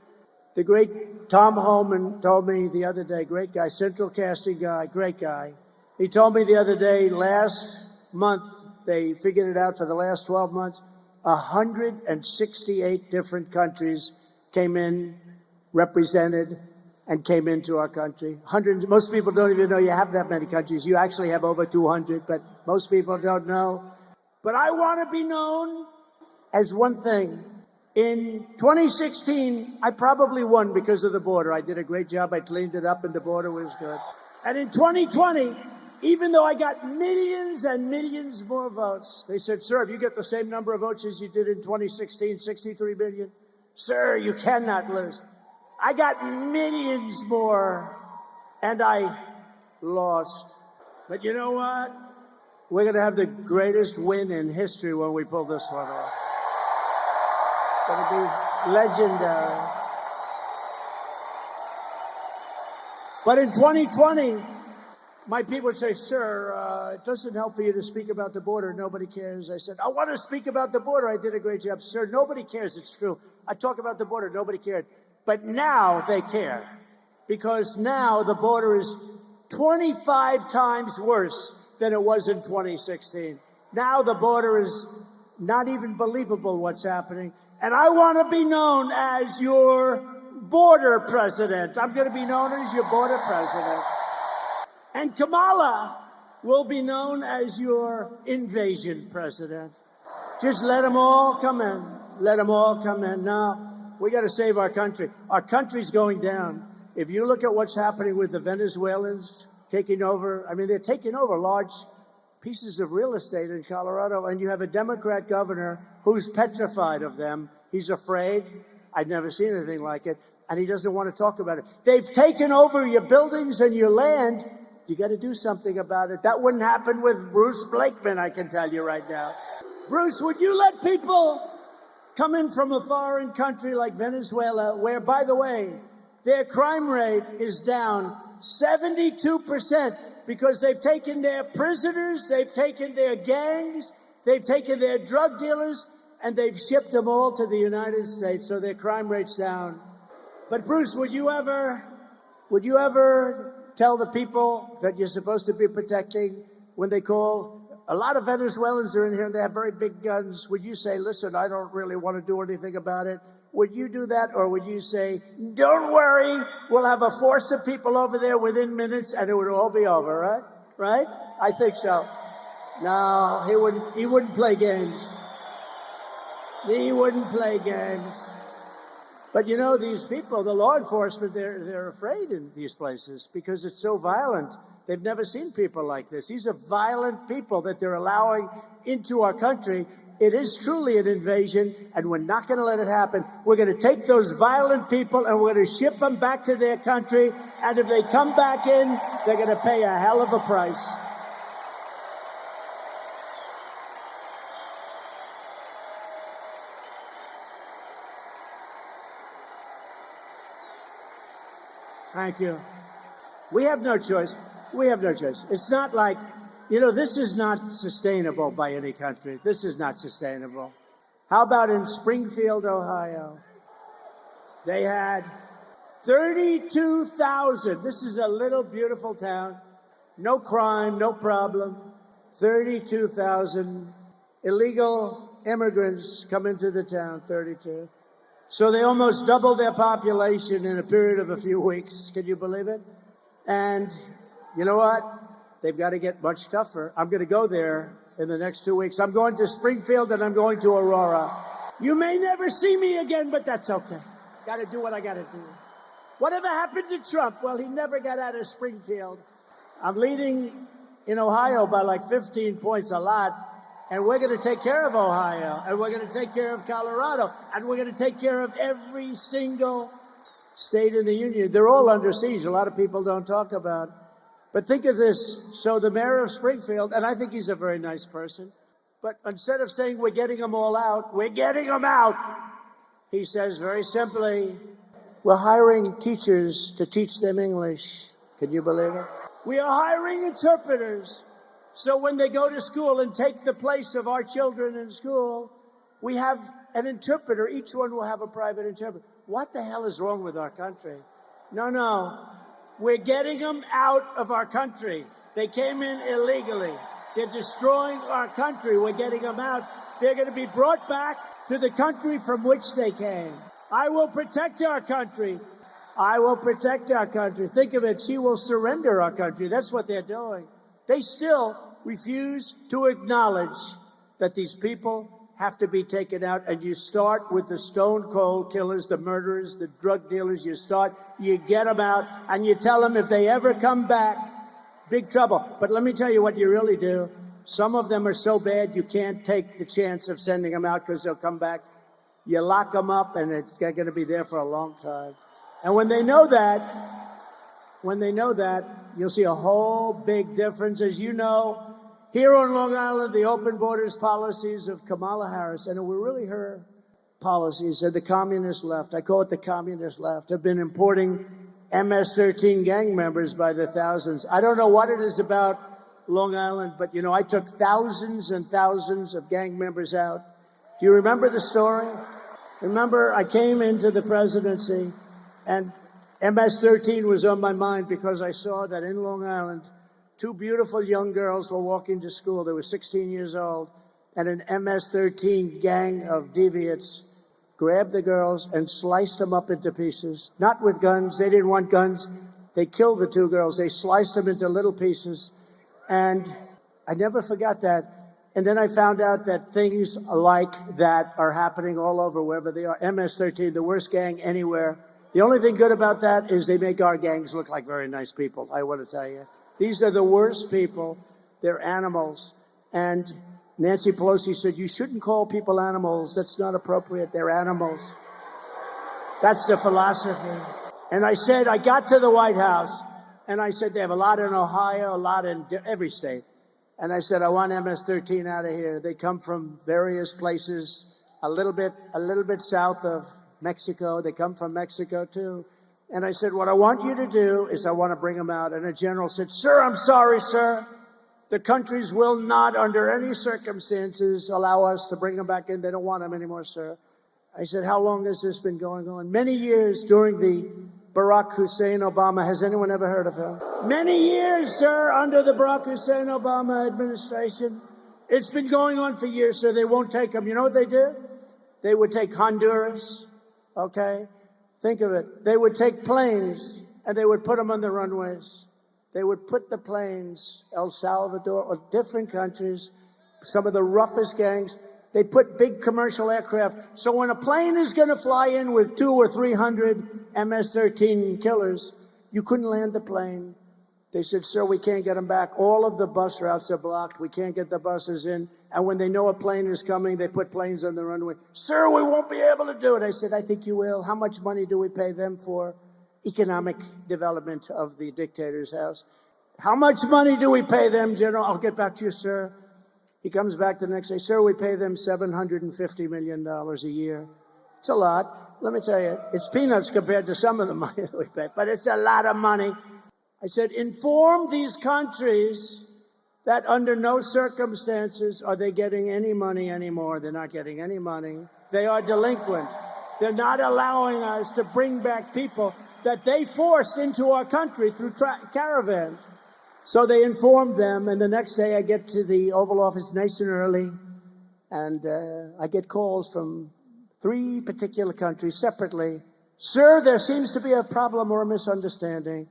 The great Tom Homan told me the other day, great guy, central casting guy, great guy. He told me the other day, last month, they figured it out for the last 12 months, 168 different countries came in, represented, and came into our country. Hundreds. Most people don't even know you have that many countries. You actually have over 200, but most people don't know. But I want to be known as one thing. In 2016, I probably won because of the border. I did a great job. I cleaned it up and the border was good. And in 2020, even though I got millions and millions more votes, they said, sir, if you get the same number of votes as you did in 2016, 63 million, sir, you cannot lose. I got millions more and I lost. But you know what? We're going to have the greatest win in history when we pull this one off. It's going to be legendary. But in 2020, my people would say, sir, it doesn't help for you to speak about the border. Nobody cares. I said, I want to speak about the border. I did a great job. Sir, nobody cares. It's true. I talk about the border. Nobody cared. But now they care. Because now the border is 25 times worse than it was in 2016. Now the border is not even believable what's happening. And I want to be known as your border president. I'm going to be known as your border president. And Kamala will be known as your invasion president. Just let them all come in. Let them all come in. Now, we got to save our country. Our country's going down. If you look at what's happening with the Venezuelans taking over, I mean, they're taking over large pieces of real estate in Colorado, and you have a Democrat governor who's petrified of them. He's afraid. I've never seen anything like it, and he doesn't want to talk about it. They've taken over your buildings and your land. You got to do something about it. That wouldn't happen with Bruce Blakeman, I can tell you right now. Bruce, would you let people come in from a foreign country like Venezuela, where, by the way, their crime rate is down 72% because they've taken their prisoners, they've taken their gangs, they've taken their drug dealers, and they've shipped them all to the United States, so their crime rate's down. But Bruce, would you ever tell the people that you're supposed to be protecting when they call? A lot of Venezuelans are in here and they have very big guns. Would you say, listen, I don't really want to do anything about it? Would you do that? Or would you say, don't worry, we'll have a force of people over there within minutes and it would all be over, right? Right? I think so. No, he wouldn't play games. He wouldn't play games. But you know, these people, the law enforcement, they're afraid in these places because it's so violent. They've never seen people like this. These are violent people that they're allowing into our country. It is truly an invasion, and we're not going to let it happen. We're going to take those violent people and we're going to ship them back to their country. And if they come back in, they're going to pay a hell of a price. Thank you. We have no choice. We have no choice. It's not like, you know, this is not sustainable by any country. This is not sustainable. How about in Springfield, Ohio? They had 32,000. This is a little beautiful town. No crime, no problem. 32,000 illegal immigrants come into the town, 32. So they almost doubled their population in a period of a few weeks. Can you believe it? And you know what? They've got to get much tougher. I'm going to go there in the next 2 weeks. I'm going to Springfield and I'm going to Aurora. You may never see me again, but that's okay. Got to do what I got to do. Whatever happened to Trump? Well, he never got out of Springfield. I'm leading in Ohio by like 15 points, a lot. And we're going to take care of Ohio, and we're going to take care of Colorado, and we're going to take care of every single state in the union. They're all under siege. A lot of people don't talk about. But think of this. So the mayor of Springfield, and I think he's a very nice person, but instead of saying we're getting them all out, we're getting them out, he says very simply, we're hiring teachers to teach them English. Can you believe it? We are hiring interpreters. So when they go to school and take the place of our children in school, we have an interpreter. Each one will have a private interpreter. What the hell is wrong with our country? No. We're getting them out of our country. They came in illegally. They're destroying our country. We're getting them out. They're going to be brought back to the country from which they came. I will protect our country. I will protect our country. Think of it. She will surrender our country. That's what they're doing. They still refuse to acknowledge that these people have to be taken out. And you start with the stone cold killers, the murderers, the drug dealers. You get them out, and you tell them if they ever come back, big trouble. But let me tell you what you really do. Some of them are so bad you can't take the chance of sending them out because they'll come back. You lock them up, and it's going to be there for a long time. And when they know that, you'll see a whole big difference. As you know, here on Long Island, the open borders policies of Kamala Harris, and it were really her policies, and the communist left, I call it the communist left, have been importing MS-13 gang members by the thousands. I don't know what it is about Long Island, but, I took thousands and thousands of gang members out. Do you remember the story? Remember, I came into the presidency, and MS-13 was on my mind because I saw that in Long Island, two beautiful young girls were walking to school. They were 16 years old, and an MS-13 gang of deviants grabbed the girls and sliced them up into pieces, not with guns. They didn't want guns. They killed the two girls. They sliced them into little pieces, and I never forgot that. And then I found out that things like that are happening all over, wherever they are. MS-13, the worst gang anywhere. The only thing good about that is they make our gangs look like very nice people, I want to tell you. These are the worst people. They're animals. And Nancy Pelosi said, you shouldn't call people animals. That's not appropriate. They're animals. That's the philosophy. And I said, I got to the White House, and I said, they have a lot in Ohio, a lot in every state. And I said, I want MS-13 out of here. They come from various places, a little bit south of Mexico. They come from Mexico, too. And I said, what I want you to do is I want to bring them out. And a general said, sir, I'm sorry, sir. The countries will not, under any circumstances, allow us to bring them back in. They don't want them anymore, sir. I said, how long has this been going on? Many years during the Barack Hussein Obama. Has anyone ever heard of him? Many years, sir, under the Barack Hussein Obama administration. It's been going on for years, sir. They won't take them. You know what they did? They would take Honduras, okay? Think of it. They would take planes, and they would put them on the runways. They would put the planes, El Salvador, or different countries, some of the roughest gangs. They put big commercial aircraft. So when a plane is going to fly in with 200 or 300 MS-13 killers, you couldn't land the plane. They said, sir, we can't get them back. All of the bus routes are blocked. We can't get the buses in. And when they know a plane is coming, they put planes on the runway. Sir, we won't be able to do it. I said, I think you will. How much money do we pay them for economic development of the dictator's house? How much money do we pay them, General? I'll get back to you, sir. He comes back the next day. Sir, we pay them $750 million a year. It's a lot. Let me tell you, it's peanuts compared to some of the money that we pay, but it's a lot of money. I said, inform these countries that under no circumstances are they getting any money anymore. They're not getting any money. They are delinquent. They're not allowing us to bring back people that they forced into our country through caravans. So they informed them, and the next day I get to the Oval Office nice and early, and I get calls from 3 particular countries separately. Sir, there seems to be a problem or a misunderstanding.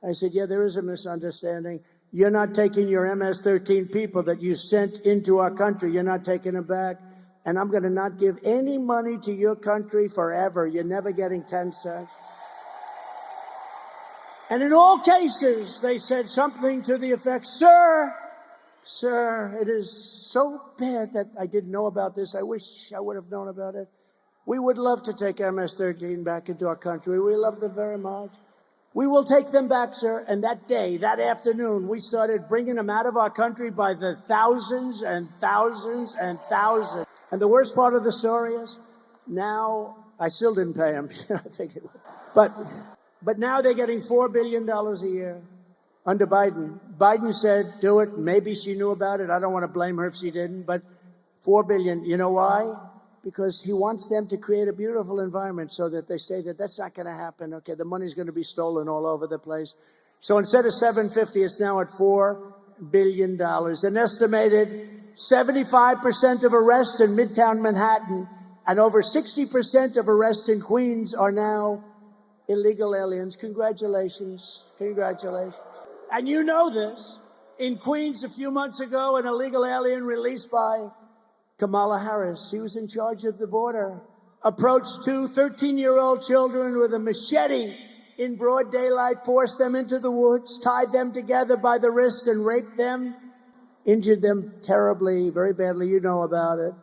I said, yeah, there is a misunderstanding. You're not taking your MS-13 people that you sent into our country. You're not taking them back. And I'm going to not give any money to your country forever. You're never getting 10 cents. And in all cases, they said something to the effect, sir, it is so bad that I didn't know about this. I wish I would have known about it. We would love to take MS-13 back into our country. We love them very much. We will take them back, sir. And that day, that afternoon, we started bringing them out of our country by the thousands and thousands and thousands. And the worst part of the story is, now, I still didn't pay them. I figured. But now they're getting $4 billion a year under Biden. Biden said, do it. Maybe she knew about it. I don't want to blame her if she didn't. But $4 billion. You know why? Because he wants them to create a beautiful environment so that they say that that's not going to happen. Okay, the money's going to be stolen all over the place. So instead of $750, it's now at $4 billion. An estimated 75% of arrests in Midtown Manhattan and over 60% of arrests in Queens are now illegal aliens. Congratulations. Congratulations. And you know this. In Queens a few months ago, an illegal alien released by Kamala Harris, she was in charge of the border, approached two 13-year-old children with a machete in broad daylight, forced them into the woods, tied them together by the wrists and raped them, injured them terribly, very badly. You know about it.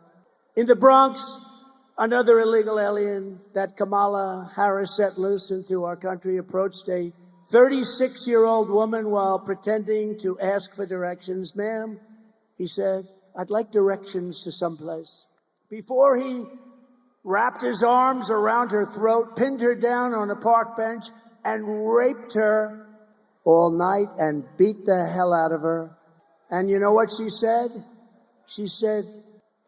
In the Bronx, another illegal alien that Kamala Harris set loose into our country approached a 36-year-old woman while pretending to ask for directions. Ma'am, he said, I'd like directions to someplace. Before he wrapped his arms around her throat, pinned her down on a park bench, and raped her all night and beat the hell out of her. And you know what she said? She said,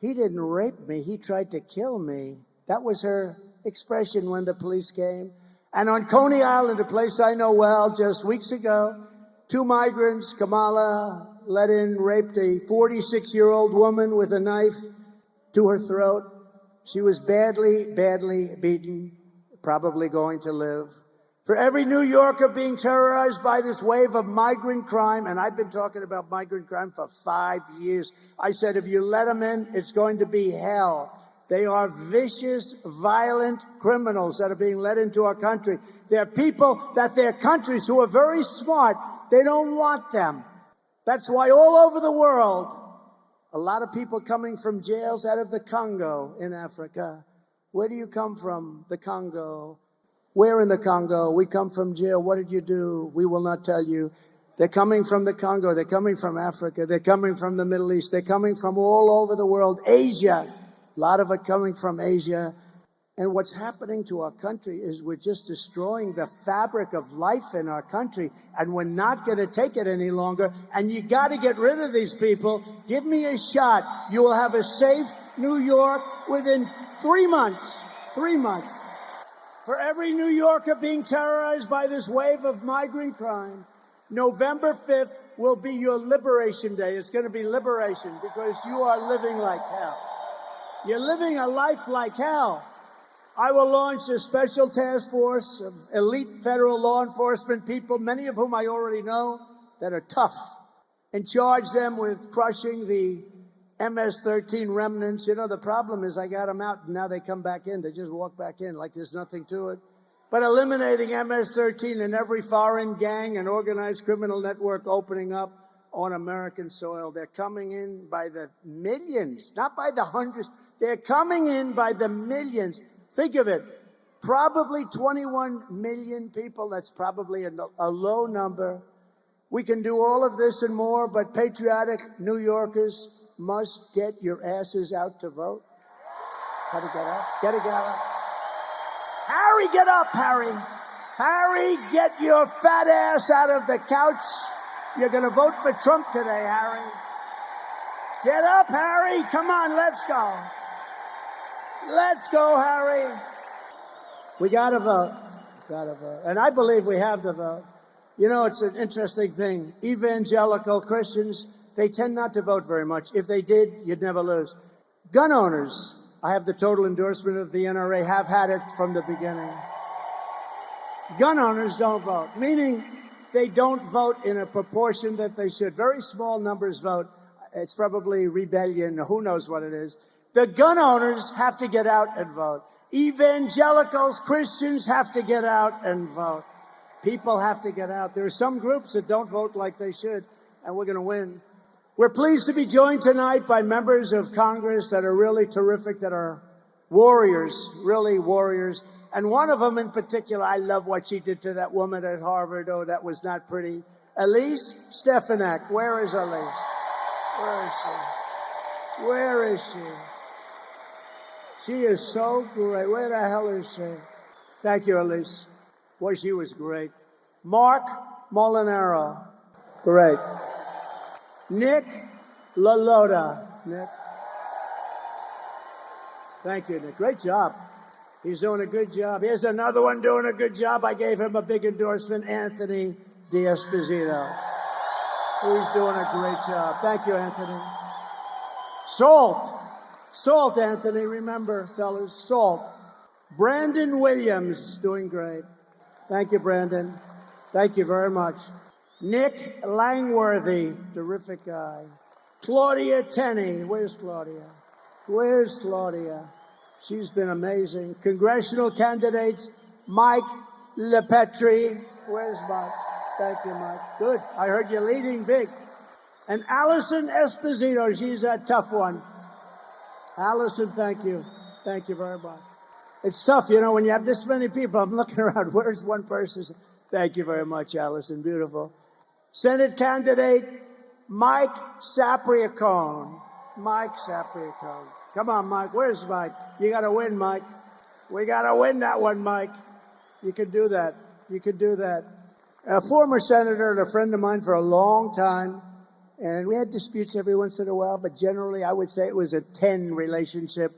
he didn't rape me, he tried to kill me. That was her expression when the police came. And on Coney Island, a place I know well, just weeks ago, two migrants, Kamala let in, raped a 46-year-old woman with a knife to her throat. She was badly, badly beaten, probably going to live. For every New Yorker being terrorized by this wave of migrant crime, and I've been talking about migrant crime for 5 years, I said, if you let them in, it's going to be hell. They are vicious, violent criminals that are being let into our country. They're people that their countries who are very smart, they don't want them. That's why all over the world, a lot of people coming from jails out of the Congo in Africa. Where do you come from? The Congo. Where in the Congo? We come from jail. What did you do? We will not tell you. They're coming from the Congo. They're coming from Africa. They're coming from the Middle East. They're coming from all over the world. Asia. A lot of it coming from Asia. And what's happening to our country is we're just destroying the fabric of life in our country, and we're not going to take it any longer. And you got to get rid of these people. Give me a shot. You will have a safe New York within 3 months. 3 months. For every New Yorker being terrorized by this wave of migrant crime, November 5th will be your liberation day. It's going to be liberation because you are living like hell. You're living a life like hell. I will launch a special task force of elite federal law enforcement people, many of whom I already know, that are tough, and charge them with crushing the MS-13 remnants. You know, the problem is I got them out, and now they come back in. They just walk back in like there's nothing to it. But eliminating MS-13 in every foreign gang and organized criminal network opening up on American soil. They're coming in by the millions, not by the hundreds. They're coming in by the millions. Think of it, probably 21 million people. That's probably a low number. We can do all of this and more, but patriotic New Yorkers must get your asses out to vote. How to get up? Get up. Harry, get up, Harry. Harry, get your fat ass out of the couch. You're going to vote for Trump today, Harry. Get up, Harry. Come on, let's go. Let's go, Harry. We got to vote. Got to vote. And I believe we have to vote. You know, it's an interesting thing. Evangelical Christians, they tend not to vote very much. If they did, you'd never lose. Gun owners, I have the total endorsement of the NRA, have had it from the beginning. Gun owners don't vote, meaning they don't vote in a proportion that they should. Very small numbers vote. It's probably rebellion, who knows what it is. The gun owners have to get out and vote. Evangelicals, Christians have to get out and vote. People have to get out. There are some groups that don't vote like they should, and we're going to win. We're pleased to be joined tonight by members of Congress that are really terrific, that are warriors, really warriors. And one of them in particular, I love what she did to that woman at Harvard. Oh, that was not pretty. Elise Stefanik. Where is Elise? Where is she? Where is she? She is so great. Where the hell is she? Thank you, Elise. Boy, she was great. Mark Molinaro. Great. Nick LaLota. Nick. Thank you, Nick. Great job. He's doing a good job. Here's another one doing a good job. I gave him a big endorsement, Anthony D'Esposito. He's doing a great job. Thank you, Anthony. Salt. Salt, Anthony. Remember, fellas, Salt. Brandon Williams, doing great. Thank you, Brandon. Thank you very much. Nick Langworthy, terrific guy. Claudia Tenney. Where's Claudia? Where's Claudia? She's been amazing. Congressional candidates, Mike LePetri. Where's Mike? Thank you, Mike. Good. I heard you leading big. And Allison Esposito. She's a tough one. Allison, thank you. Thank you very much. It's tough, you know, when you have this many people. I'm looking around. Where's one person? Thank you very much, Allison. Beautiful. Senate candidate Mike Sapriacone. Mike Sapriacone. Come on, Mike. Where's Mike? You got to win, Mike. We got to win that one, Mike. You can do that. You can do that. A former senator and a friend of mine for a long time, and we had disputes every once in a while, but generally I would say it was a 10 relationship,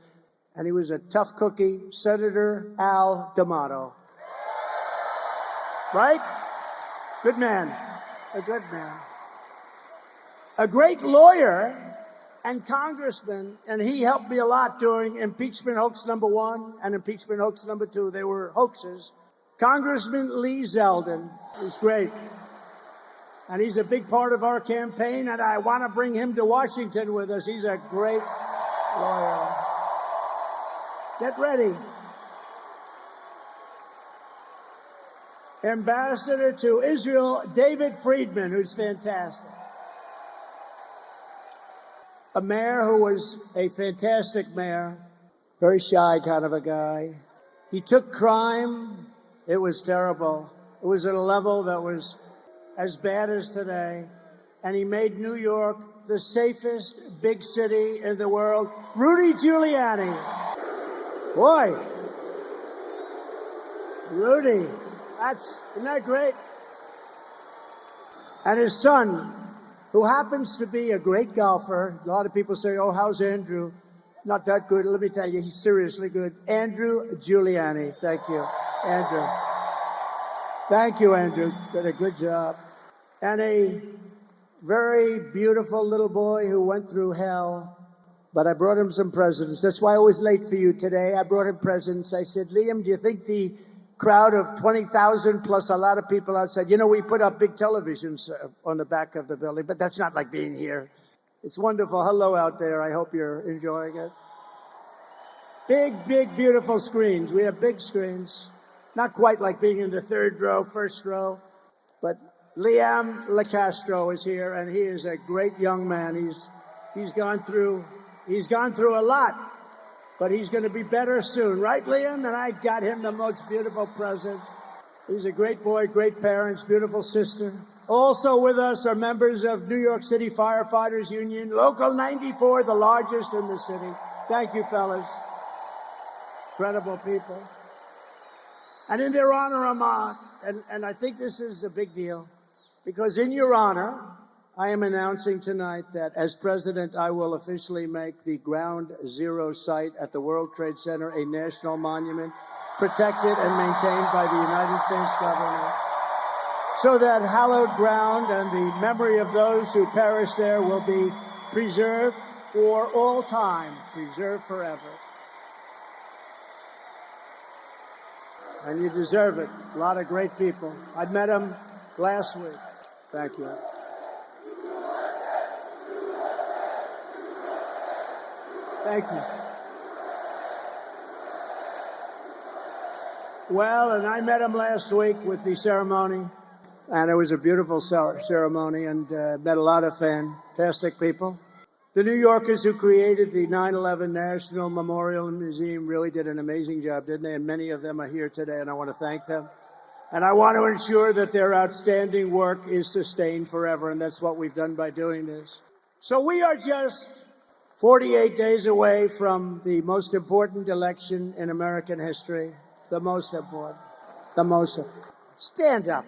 and he was a tough cookie, Senator Al D'Amato. Right? Good man. A good man. A great lawyer and congressman, and he helped me a lot during impeachment hoax number 1 and impeachment hoax number 2. They were hoaxes. Congressman Lee Zeldin was great. And he's a big part of our campaign, and I want to bring him to Washington with us. He's a great lawyer. Get ready. Ambassador to Israel, David Friedman, who's fantastic. A mayor who was a fantastic mayor, very shy kind of a guy. He took crime. It was terrible. It was at a level that was as bad as today. And he made New York the safest big city in the world. Rudy Giuliani. Boy. Rudy. Isn't that great? And his son, who happens to be a great golfer. A lot of people say, oh, how's Andrew? Not that good. Let me tell you, he's seriously good. Andrew Giuliani. Thank you, Andrew. Thank you, Andrew. Did a good job. And a very beautiful little boy who went through hell. But I brought him some presents. That's why I was late for you today. I brought him presents. I said, Liam, do you think the crowd of 20,000 plus a lot of people outside. You know, we put up big televisions on the back of the building, but that's not like being here. It's wonderful. Hello out there. I hope you're enjoying it. Big, big, beautiful screens. We have big screens. Not quite like being in the third row, first row, but Liam LaCastro is here, and he is a great young man. He's gone through a lot. But he's going to be better soon. Right, Liam? And I got him the most beautiful present. He's a great boy, great parents, beautiful sister. Also with us are members of New York City Firefighters Union, Local 94, the largest in the city. Thank you, fellas. Incredible people. And in their honor, and I think this is a big deal, because in your honor, I am announcing tonight that as president, I will officially make the Ground Zero site at the World Trade Center a national monument, protected and maintained by the United States government, so that hallowed ground and the memory of those who perished there will be preserved for all time, preserved forever. And you deserve it. A lot of great people. I met them last week. Thank you. Thank you. Well, and I met him last week with the ceremony, and it was a beautiful ceremony, and met a lot of fantastic people. The New Yorkers who created the 9/11 National Memorial and Museum really did an amazing job, didn't they? And many of them are here today, and I want to thank them. And I want to ensure that their outstanding work is sustained forever, and that's what we've done by doing this. So we are just 48 days away from the most important election in American history. The most important. Stand up.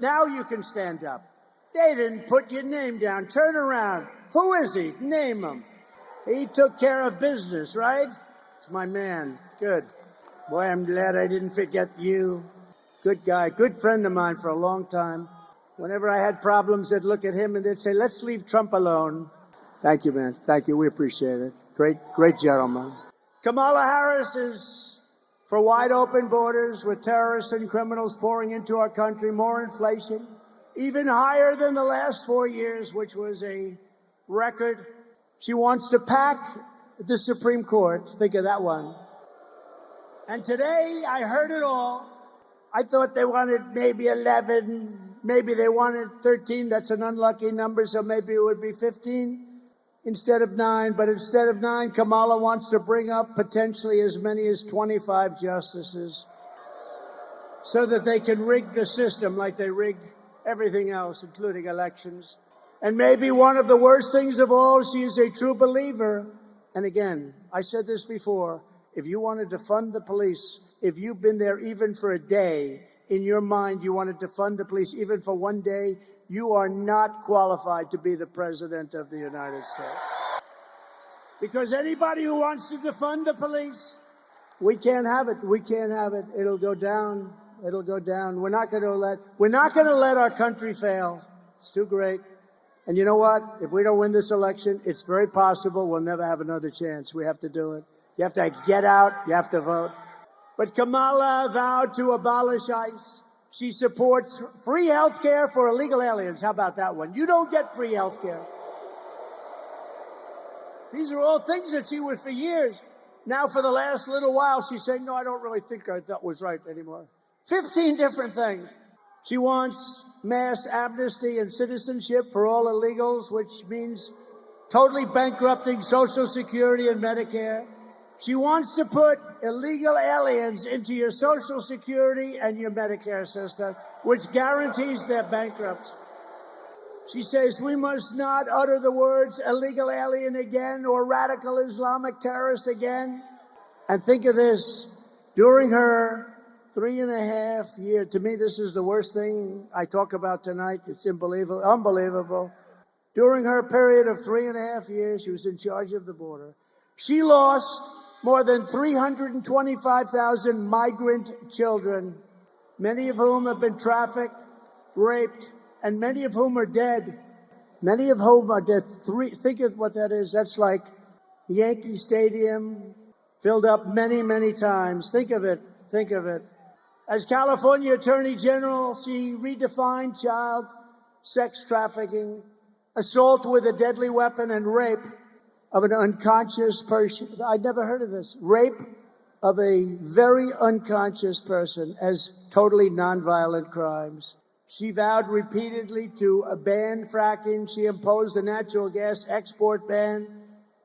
Now you can stand up. They didn't put your name down. Turn around. Who is he? Name him. He took care of business, right? It's my man. Good. Boy, I'm glad I didn't forget you. Good guy. Good friend of mine for a long time. Whenever I had problems, I'd look at him and they'd say, let's leave Trump alone. Thank you, man. Thank you. We appreciate it. Great gentleman. Kamala Harris is for wide open borders with terrorists and criminals pouring into our country, more inflation, even higher than the last 4 years, which was a record. She wants to pack the Supreme Court. Think of that one. And today I heard it all. I thought they wanted maybe 11, maybe they wanted 13. That's an unlucky number, so maybe it would be 15 instead of 9. But instead of 9, Kamala wants to bring up potentially as many as 25 justices so that they can rig the system like they rig everything else, including elections. And maybe one of the worst things of all, she is a true believer. And again, I said this before, if you want to defund the police, if you've been there even for a day, in your mind you want to defund the police even for one day, you are not qualified to be the president of the United States. Because anybody who wants to defund the police, we can't have it. We can't have it. It'll go down. It'll go down. We're not going to let our country fail. It's too great. And you know what? If we don't win this election, it's very possible we'll never have another chance. We have to do it. You have to get out. You have to vote. But Kamala vowed to abolish ICE. She supports free health care for illegal aliens. How about that one? You don't get free health care. These are all things that she was for years. Now, for the last little while, she's saying, no, I don't really think that was right anymore. 15 different things. She wants mass amnesty and citizenship for all illegals, which means totally bankrupting Social Security and Medicare. She wants to put illegal aliens into your Social Security and your Medicare system, which guarantees their bankruptcy. She says we must not utter the words illegal alien again or radical Islamic terrorist again. And think of this, during her 3.5 years, to me this is the worst thing I talk about tonight. It's unbelievable. During her period of 3.5 years, she was in charge of the border. She lost more than 325,000 migrant children, many of whom have been trafficked, raped, and many of whom are dead. Many of whom are dead. Think of what that is. That's like Yankee Stadium filled up many, many times. Think of it. Think of it. As California Attorney General, she redefined child sex trafficking, assault with a deadly weapon, and rape of an unconscious person. I'd never heard of this. Rape of a very unconscious person as totally nonviolent crimes. She vowed repeatedly to ban fracking. She imposed a natural gas export ban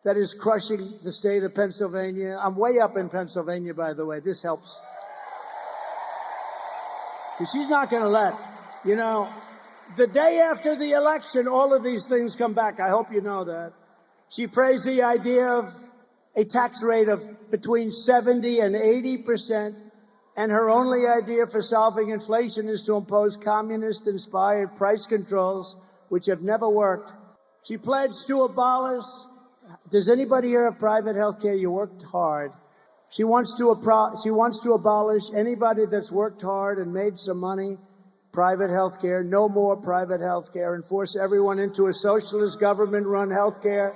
that is crushing the state of Pennsylvania. I'm way up in Pennsylvania, by the way. This helps. She's not going to let, the day after the election, all of these things come back. I hope you know that. She praised the idea of a tax rate of between 70 and 80%, and her only idea for solving inflation is to impose communist-inspired price controls, which have never worked. She pledged to abolish. Does anybody here have private health care? You worked hard. She wants to abolish anybody that's worked hard and made some money, private health care, no more private health care, and force everyone into a socialist government-run health care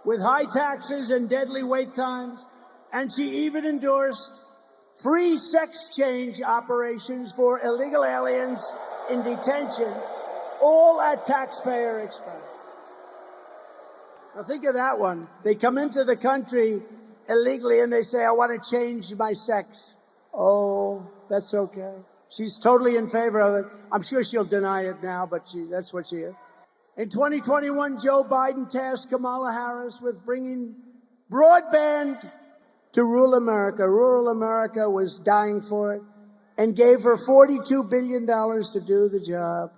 with high taxes and deadly wait times. And she even endorsed free sex change operations for illegal aliens in detention, all at taxpayer expense. Now think of that one. They come into the country illegally and they say, I want to change my sex. Oh, that's okay. She's totally in favor of it. I'm sure she'll deny it now, but that's what she is. In 2021, Joe Biden tasked Kamala Harris with bringing broadband to rural America. Rural America was dying for it and gave her $42 billion to do the job.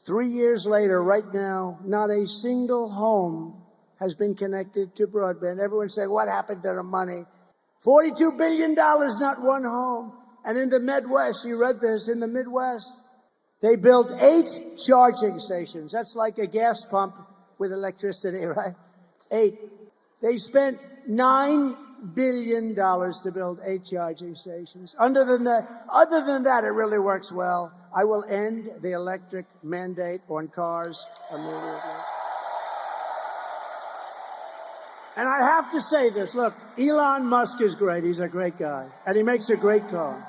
3 years later, right now, not a single home has been connected to broadband. Everyone's saying, what happened to the money? $42 billion, not one home. And in the Midwest, you read this, in the Midwest, they built 8 charging stations. That's like a gas pump with electricity, right? 8. They spent $9 billion to build 8 charging stations. Other than that, it really works well. I will end the electric mandate on cars immediately. And I have to say this, look, Elon Musk is great. He's a great guy. And he makes a great car.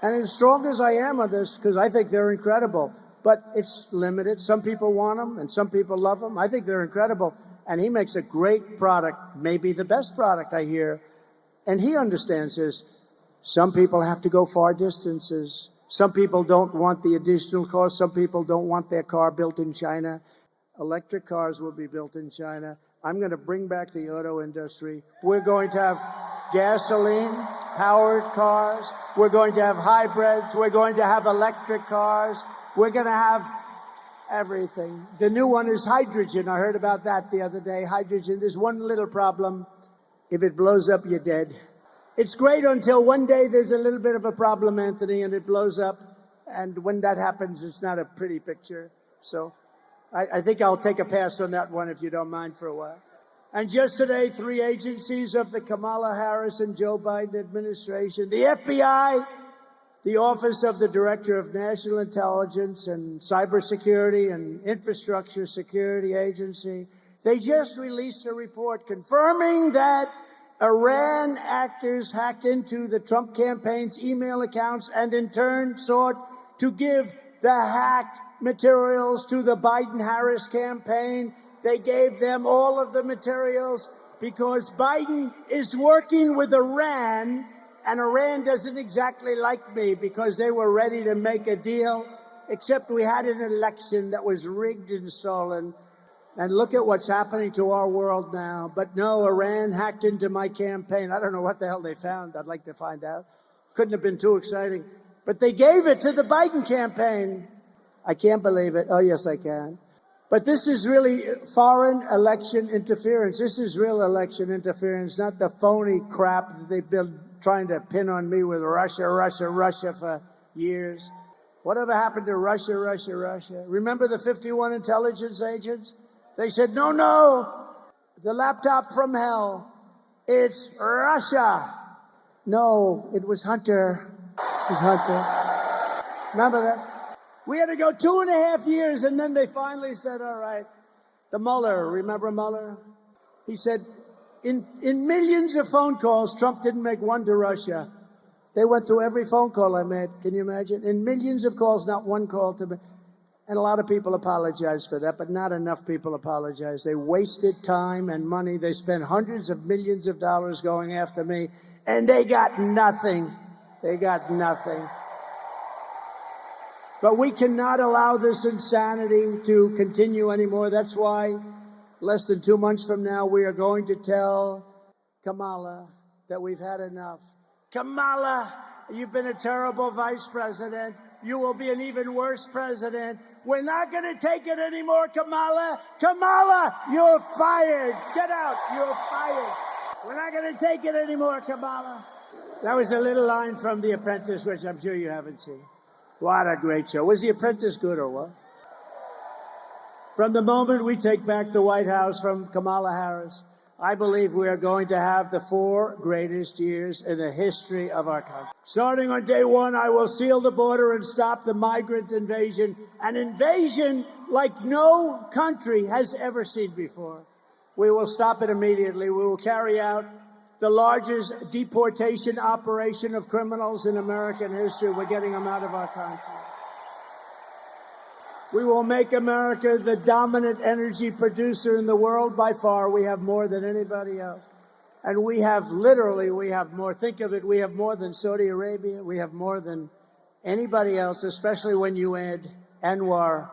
And as strong as I am on this, because I think they're incredible, but it's limited. Some people want them and some people love them. I think they're incredible. And he makes a great product, maybe the best product I hear. And he understands this. Some people have to go far distances. Some people don't want the additional cost. Some people don't want their car built in China. Electric cars will be built in China. I'm going to bring back the auto industry. We're going to have gasoline-powered cars. We're going to have hybrids. We're going to have electric cars. We're going to have everything. The new one is hydrogen. I heard about that the other day. Hydrogen. There's one little problem. If it blows up, you're dead. It's great until one day there's a little bit of a problem, Anthony, and it blows up. And when that happens, it's not a pretty picture. So I think I'll take a pass on that one if you don't mind for a while. And just today, 3 agencies of the Kamala Harris and Joe Biden administration, the FBI, the Office of the Director of National Intelligence and Cybersecurity and Infrastructure Security Agency, they just released a report confirming that Iran actors hacked into the Trump campaign's email accounts and in turn sought to give the hacked materials to the Biden-Harris campaign. They gave them all of the materials because Biden is working with Iran, and Iran doesn't exactly like me because they were ready to make a deal, except we had an election that was rigged and stolen. And look at what's happening to our world now. But no, Iran hacked into my campaign. I don't know what the hell they found. I'd like to find out. Couldn't have been too exciting. But they gave it to the Biden campaign. I can't believe it. Oh, yes, I can. But this is really foreign election interference. This is real election interference, not the phony crap that they've been trying to pin on me with Russia, Russia, Russia for years. Whatever happened to Russia, Russia, Russia? Remember the 51 intelligence agents? They said, no, no, the laptop from hell. It's Russia. No, it was Hunter. It was Hunter. Remember that? We had to go 2.5 years, and then they finally said, all right. The Mueller, remember Mueller? He said, in millions of phone calls, Trump didn't make one to Russia. They went through every phone call I made. Can you imagine? In millions of calls, not one call to me. And a lot of people apologize for that, but not enough people apologize. They wasted time and money. They spent hundreds of millions of dollars going after me, and they got nothing. They got nothing. But we cannot allow this insanity to continue anymore. That's why less than 2 months from now, we are going to tell Kamala that we've had enough. Kamala, you've been a terrible vice president. You will be an even worse president. We're not going to take it anymore, Kamala. Kamala, you're fired. Get out. You're fired. We're not going to take it anymore, Kamala. That was a little line from The Apprentice, which I'm sure you haven't seen. What a great show. Was The Apprentice good or what? From the moment we take back the White House from Kamala Harris, I believe we are going to have the 4 greatest years in the history of our country. Starting on day 1, I will seal the border and stop the migrant invasion, an invasion like no country has ever seen before. We will stop it immediately. We will carry out the largest deportation operation of criminals in American history. We're getting them out of our country. We will make America the dominant energy producer in the world by far. We have more than anybody else. And we have more. Think of it, we have more than Saudi Arabia. We have more than anybody else, especially when you add Anwar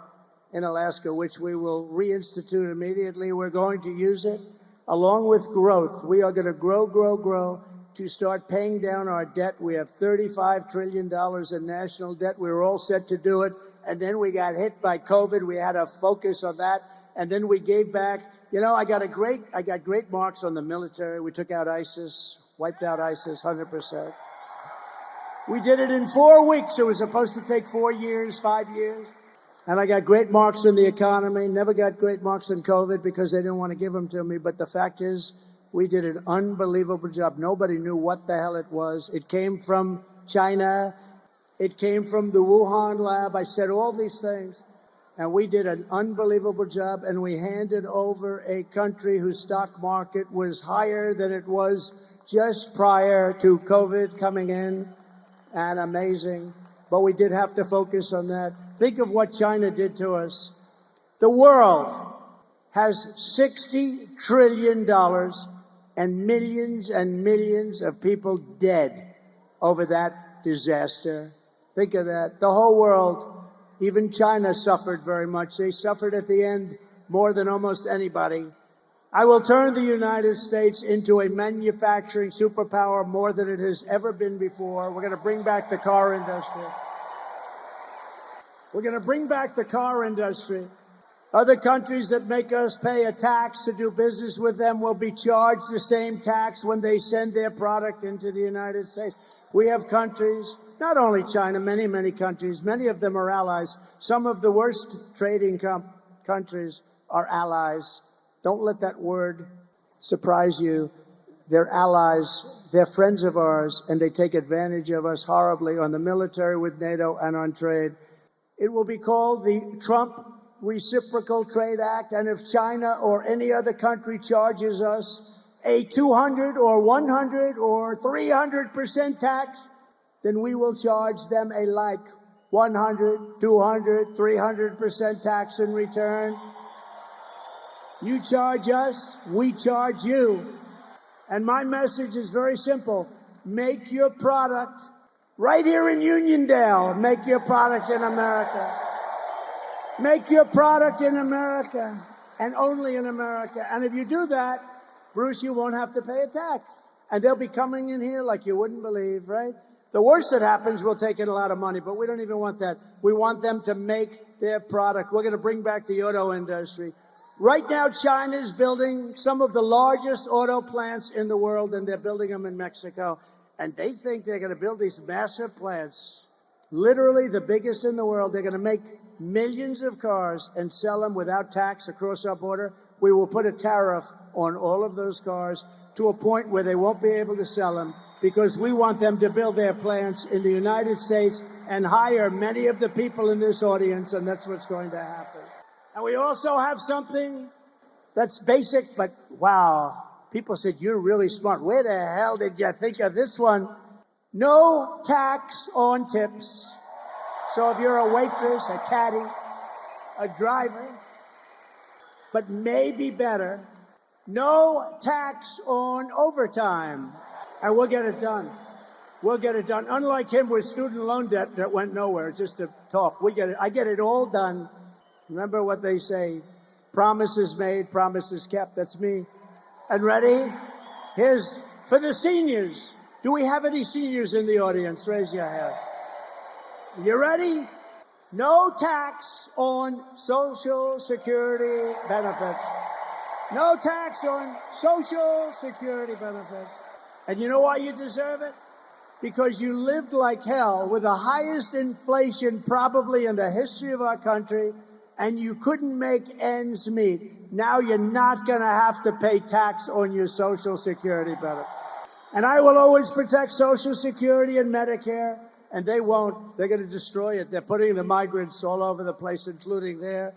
in Alaska, which we will reinstitute immediately. We're going to use it along with growth. We are going to grow to start paying down our debt. We have $35 trillion in national debt. We were all set to do it. And then we got hit by COVID. We had to focus on that. And then we gave back. You know, I got great marks on the military. We took out ISIS, wiped out ISIS 100%. We did it in 4 weeks. It was supposed to take 4 years, 5 years. And I got great marks in the economy. Never got great marks in COVID because they didn't want to give them to me. But the fact is, we did an unbelievable job. Nobody knew what the hell it was. It came from China. It came from the Wuhan lab. I said all these things. And we did an unbelievable job, and we handed over a country whose stock market was higher than it was just prior to COVID coming in, and amazing. But we did have to focus on that. Think of what China did to us. The world has $60 trillion and millions of people dead over that disaster. Think of that. The whole world. Even China suffered very much. They suffered at the end more than almost anybody. I will turn the United States into a manufacturing superpower more than it has ever been before. We're going to bring back the car industry. We're going to bring back the car industry. Other countries that make us pay a tax to do business with them will be charged the same tax when they send their product into the United States. We have countries, not only China, many countries, many of them are allies. Some of the worst trading countries are allies. Don't let that word surprise you. They're allies, they're friends of ours, and they take advantage of us horribly on the military with NATO and on trade. It will be called the Trump Reciprocal Trade Act, and if China or any other country charges us a 200 or 100 or 300% tax, then we will charge them a like 100, 200, 300% tax in return. You charge us, we charge you. And my message is very simple. Make your product right here in Uniondale. Make your product in America. Make your product in America and only in America. And if you do that, Bruce, you won't have to pay a tax. And they'll be coming in here like you wouldn't believe, right? The worst that happens, we'll take in a lot of money, but we don't even want that. We want them to make their product. We're going to bring back the auto industry. Right now, China is building some of the largest auto plants in the world, and they're building them in Mexico. And they think they're going to build these massive plants, literally the biggest in the world. They're going to make millions of cars and sell them without tax across our border. We will put a tariff on all of those cars to a point where they won't be able to sell them, because we want them to build their plants in the United States and hire many of the people in this audience, and that's what's going to happen. And we also have something that's basic, but wow, people said, you're really smart. Where the hell did you think of this one? No tax on tips. So if you're a waitress, a caddy, a driver, but maybe better, no tax on overtime. And we'll get it done. We'll get it done. Unlike him with student loan debt that went nowhere, just to talk. We get it. I get it all done. Remember what they say, promises made, promises kept. That's me. And ready? Here's for the seniors. Do we have any seniors in the audience? Raise your hand. You ready? No tax on Social Security benefits. No tax on Social Security benefits. And you know why you deserve it? Because you lived like hell with the highest inflation probably in the history of our country, and you couldn't make ends meet. Now you're not going to have to pay tax on your Social Security benefit. And I will always protect Social Security and Medicare, and they won't. They're going to destroy it. They're putting the migrants all over the place, including there.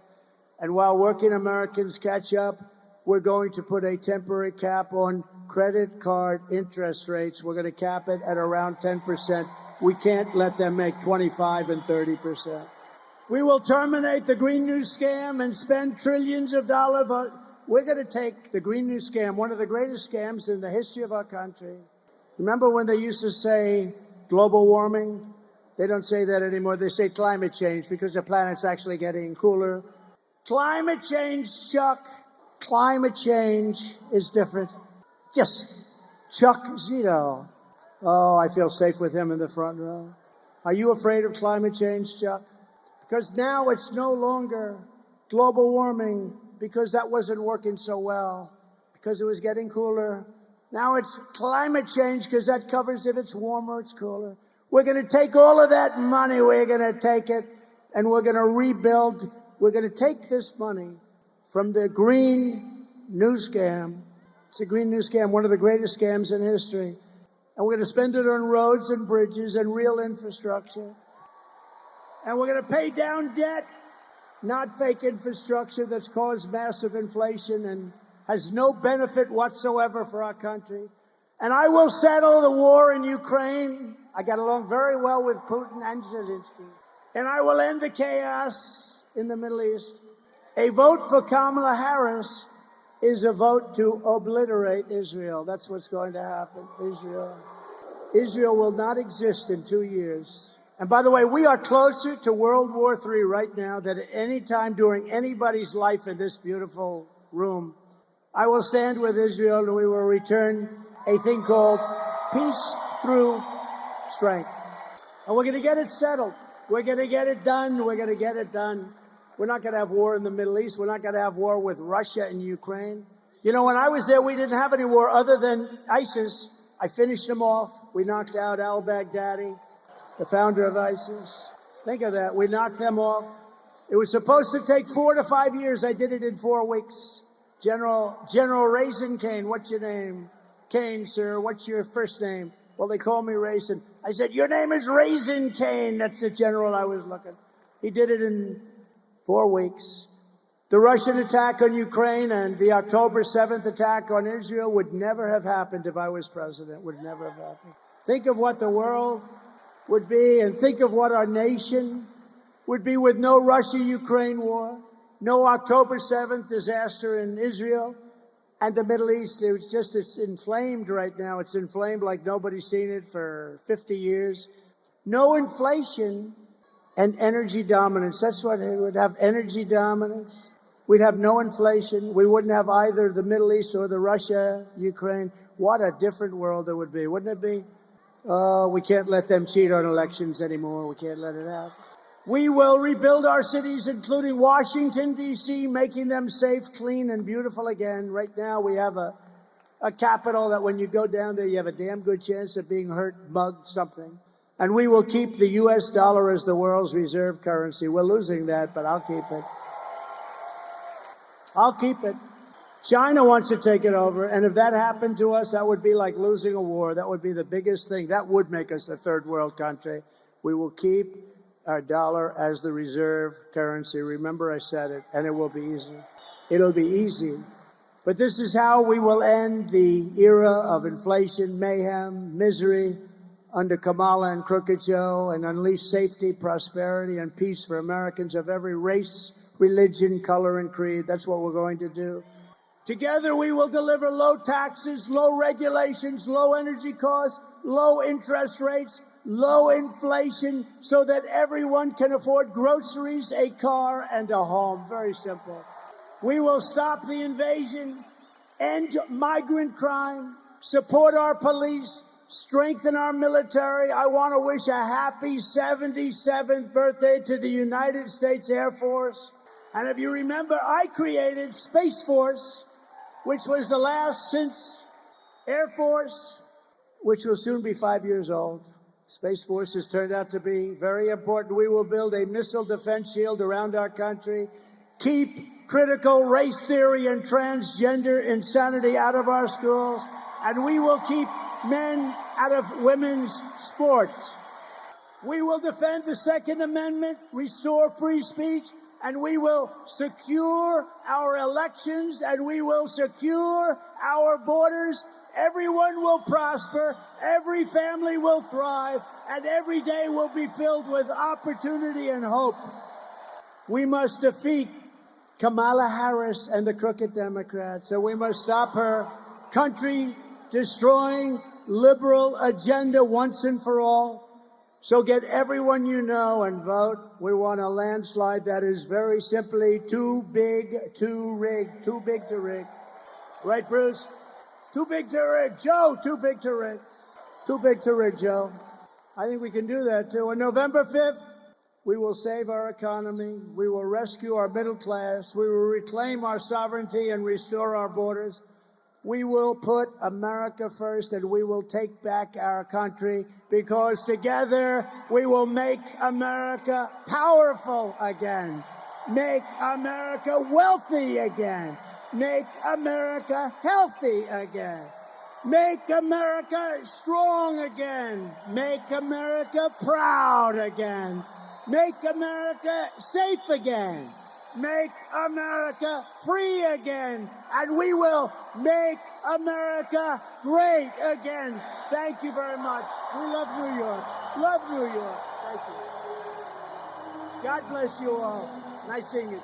And while working Americans catch up, we're going to put a temporary cap on credit card interest rates. We're going to cap it at around 10%. We can't let them make 25 and 30%. We will terminate the Green New Scam and spend trillions of dollars. We're going to take the Green New Scam, one of the greatest scams in the history of our country. Remember when they used to say global warming? They don't say that anymore. They say climate change because the planet's actually getting cooler. Climate change, Chuck. Climate change is different. Just Chuck Zito. Oh, I feel safe with him in the front row. Are you afraid of climate change, Chuck? Because now it's no longer global warming because that wasn't working so well, because it was getting cooler. Now it's climate change because that covers if it's warmer, it's cooler. We're going to take all of that money, we're going to take it, and we're going to rebuild. We're going to take this money from the Green New Scam. It's a Green New Scam, one of the greatest scams in history. And we're going to spend it on roads and bridges and real infrastructure. And we're going to pay down debt. not fake infrastructure that's caused massive inflation and has no benefit whatsoever for our country. And I will settle the war in Ukraine. I got along very well with Putin and Zelensky. And I will end the chaos in the Middle East. A vote for Kamala Harris is a vote to obliterate Israel. That's what's going to happen. Israel will not exist in 2 years. And by the way, we are closer to World War III right now than at any time during anybody's life in this beautiful room. I will stand with Israel and we will return a thing called peace through strength. And we're going to get it settled. We're going to get it done. We're going to get it done. We're not going to have war in the Middle East. We're not going to have war with Russia and Ukraine. You know, when I was there, we didn't have any war other than ISIS. I finished them off. We knocked out al-Baghdadi, the founder of ISIS. Think of that. We knocked them off. It was supposed to take 4 to 5 years. I did it in 4 weeks. General Raisin Kane, what's your name? Kane, sir. What's your first name? Well, they call me Raisin. I said, your name is Raisin Kane. That's the general I was looking. He did it in 4 weeks. The Russian attack on Ukraine and the October 7th attack on Israel would never have happened if I was president. Would never have happened. Think of what the world would be, and think of what our nation would be with no Russia-Ukraine war, no October 7th disaster in Israel and the Middle East. It's inflamed right now. It's inflamed like nobody's seen it for 50 years. No inflation and energy dominance. That's what it would have, energy dominance. We'd have no inflation. We wouldn't have either the Middle East or the Russia, Ukraine. What a different world it would be, wouldn't it be? We can't let them cheat on elections anymore. We can't let it happen. We will rebuild our cities, including Washington, D.C., making them safe, clean, and beautiful again. Right now, we have a capital that when you go down there, you have a damn good chance of being hurt, mugged, something. And we will keep the U.S. dollar as the world's reserve currency. We're losing that, but I'll keep it. I'll keep it. China wants to take it over, and if that happened to us, that would be like losing a war. That would be the biggest thing. That would make us a third world country. We will keep our dollar as the reserve currency. Remember I said it, and it will be easy. It'll be easy. But this is how we will end the era of inflation, mayhem, misery under Kamala and Crooked Joe, and unleash safety, prosperity, and peace for Americans of every race, religion, color, and creed. That's what we're going to do. Together, we will deliver low taxes, low regulations, low energy costs, low interest rates, low inflation, so that everyone can afford groceries, a car, and a home. Very simple. We will stop the invasion, end migrant crime, support our police, strengthen our military. I want to wish a happy 77th birthday to the United States Air Force. And if you remember, I created Space Force, which was the last since Air Force, which will soon be 5 years old. Space Force has turned out to be very important. We will build a missile defense shield around our country, keep critical race theory and transgender insanity out of our schools, and we will keep men out of women's sports. We will defend the Second Amendment, restore free speech, and we will secure our elections, and we will secure our borders. Everyone will prosper, every family will thrive, and every day will be filled with opportunity and hope. We must defeat Kamala Harris and the crooked Democrats, and we must stop her country-destroying liberal agenda once and for all. So get everyone you know and vote. We want a landslide that is very simply too big to rig. Too big to rig. Right, Bruce? Too big to rig. Joe, too big to rig. Too big to rig, Joe. I think we can do that, too. On November 5th, we will save our economy. We will rescue our middle class. We will reclaim our sovereignty and restore our borders. We will put America first, and we will take back our country, because together we will make America powerful again, make America wealthy again, make America healthy again, make America strong again, make America proud again, make America safe again, make America free again, and we will make America great again. Thank you very much. We love New York. Love New York. Thank you. God bless you all. Nice seeing you.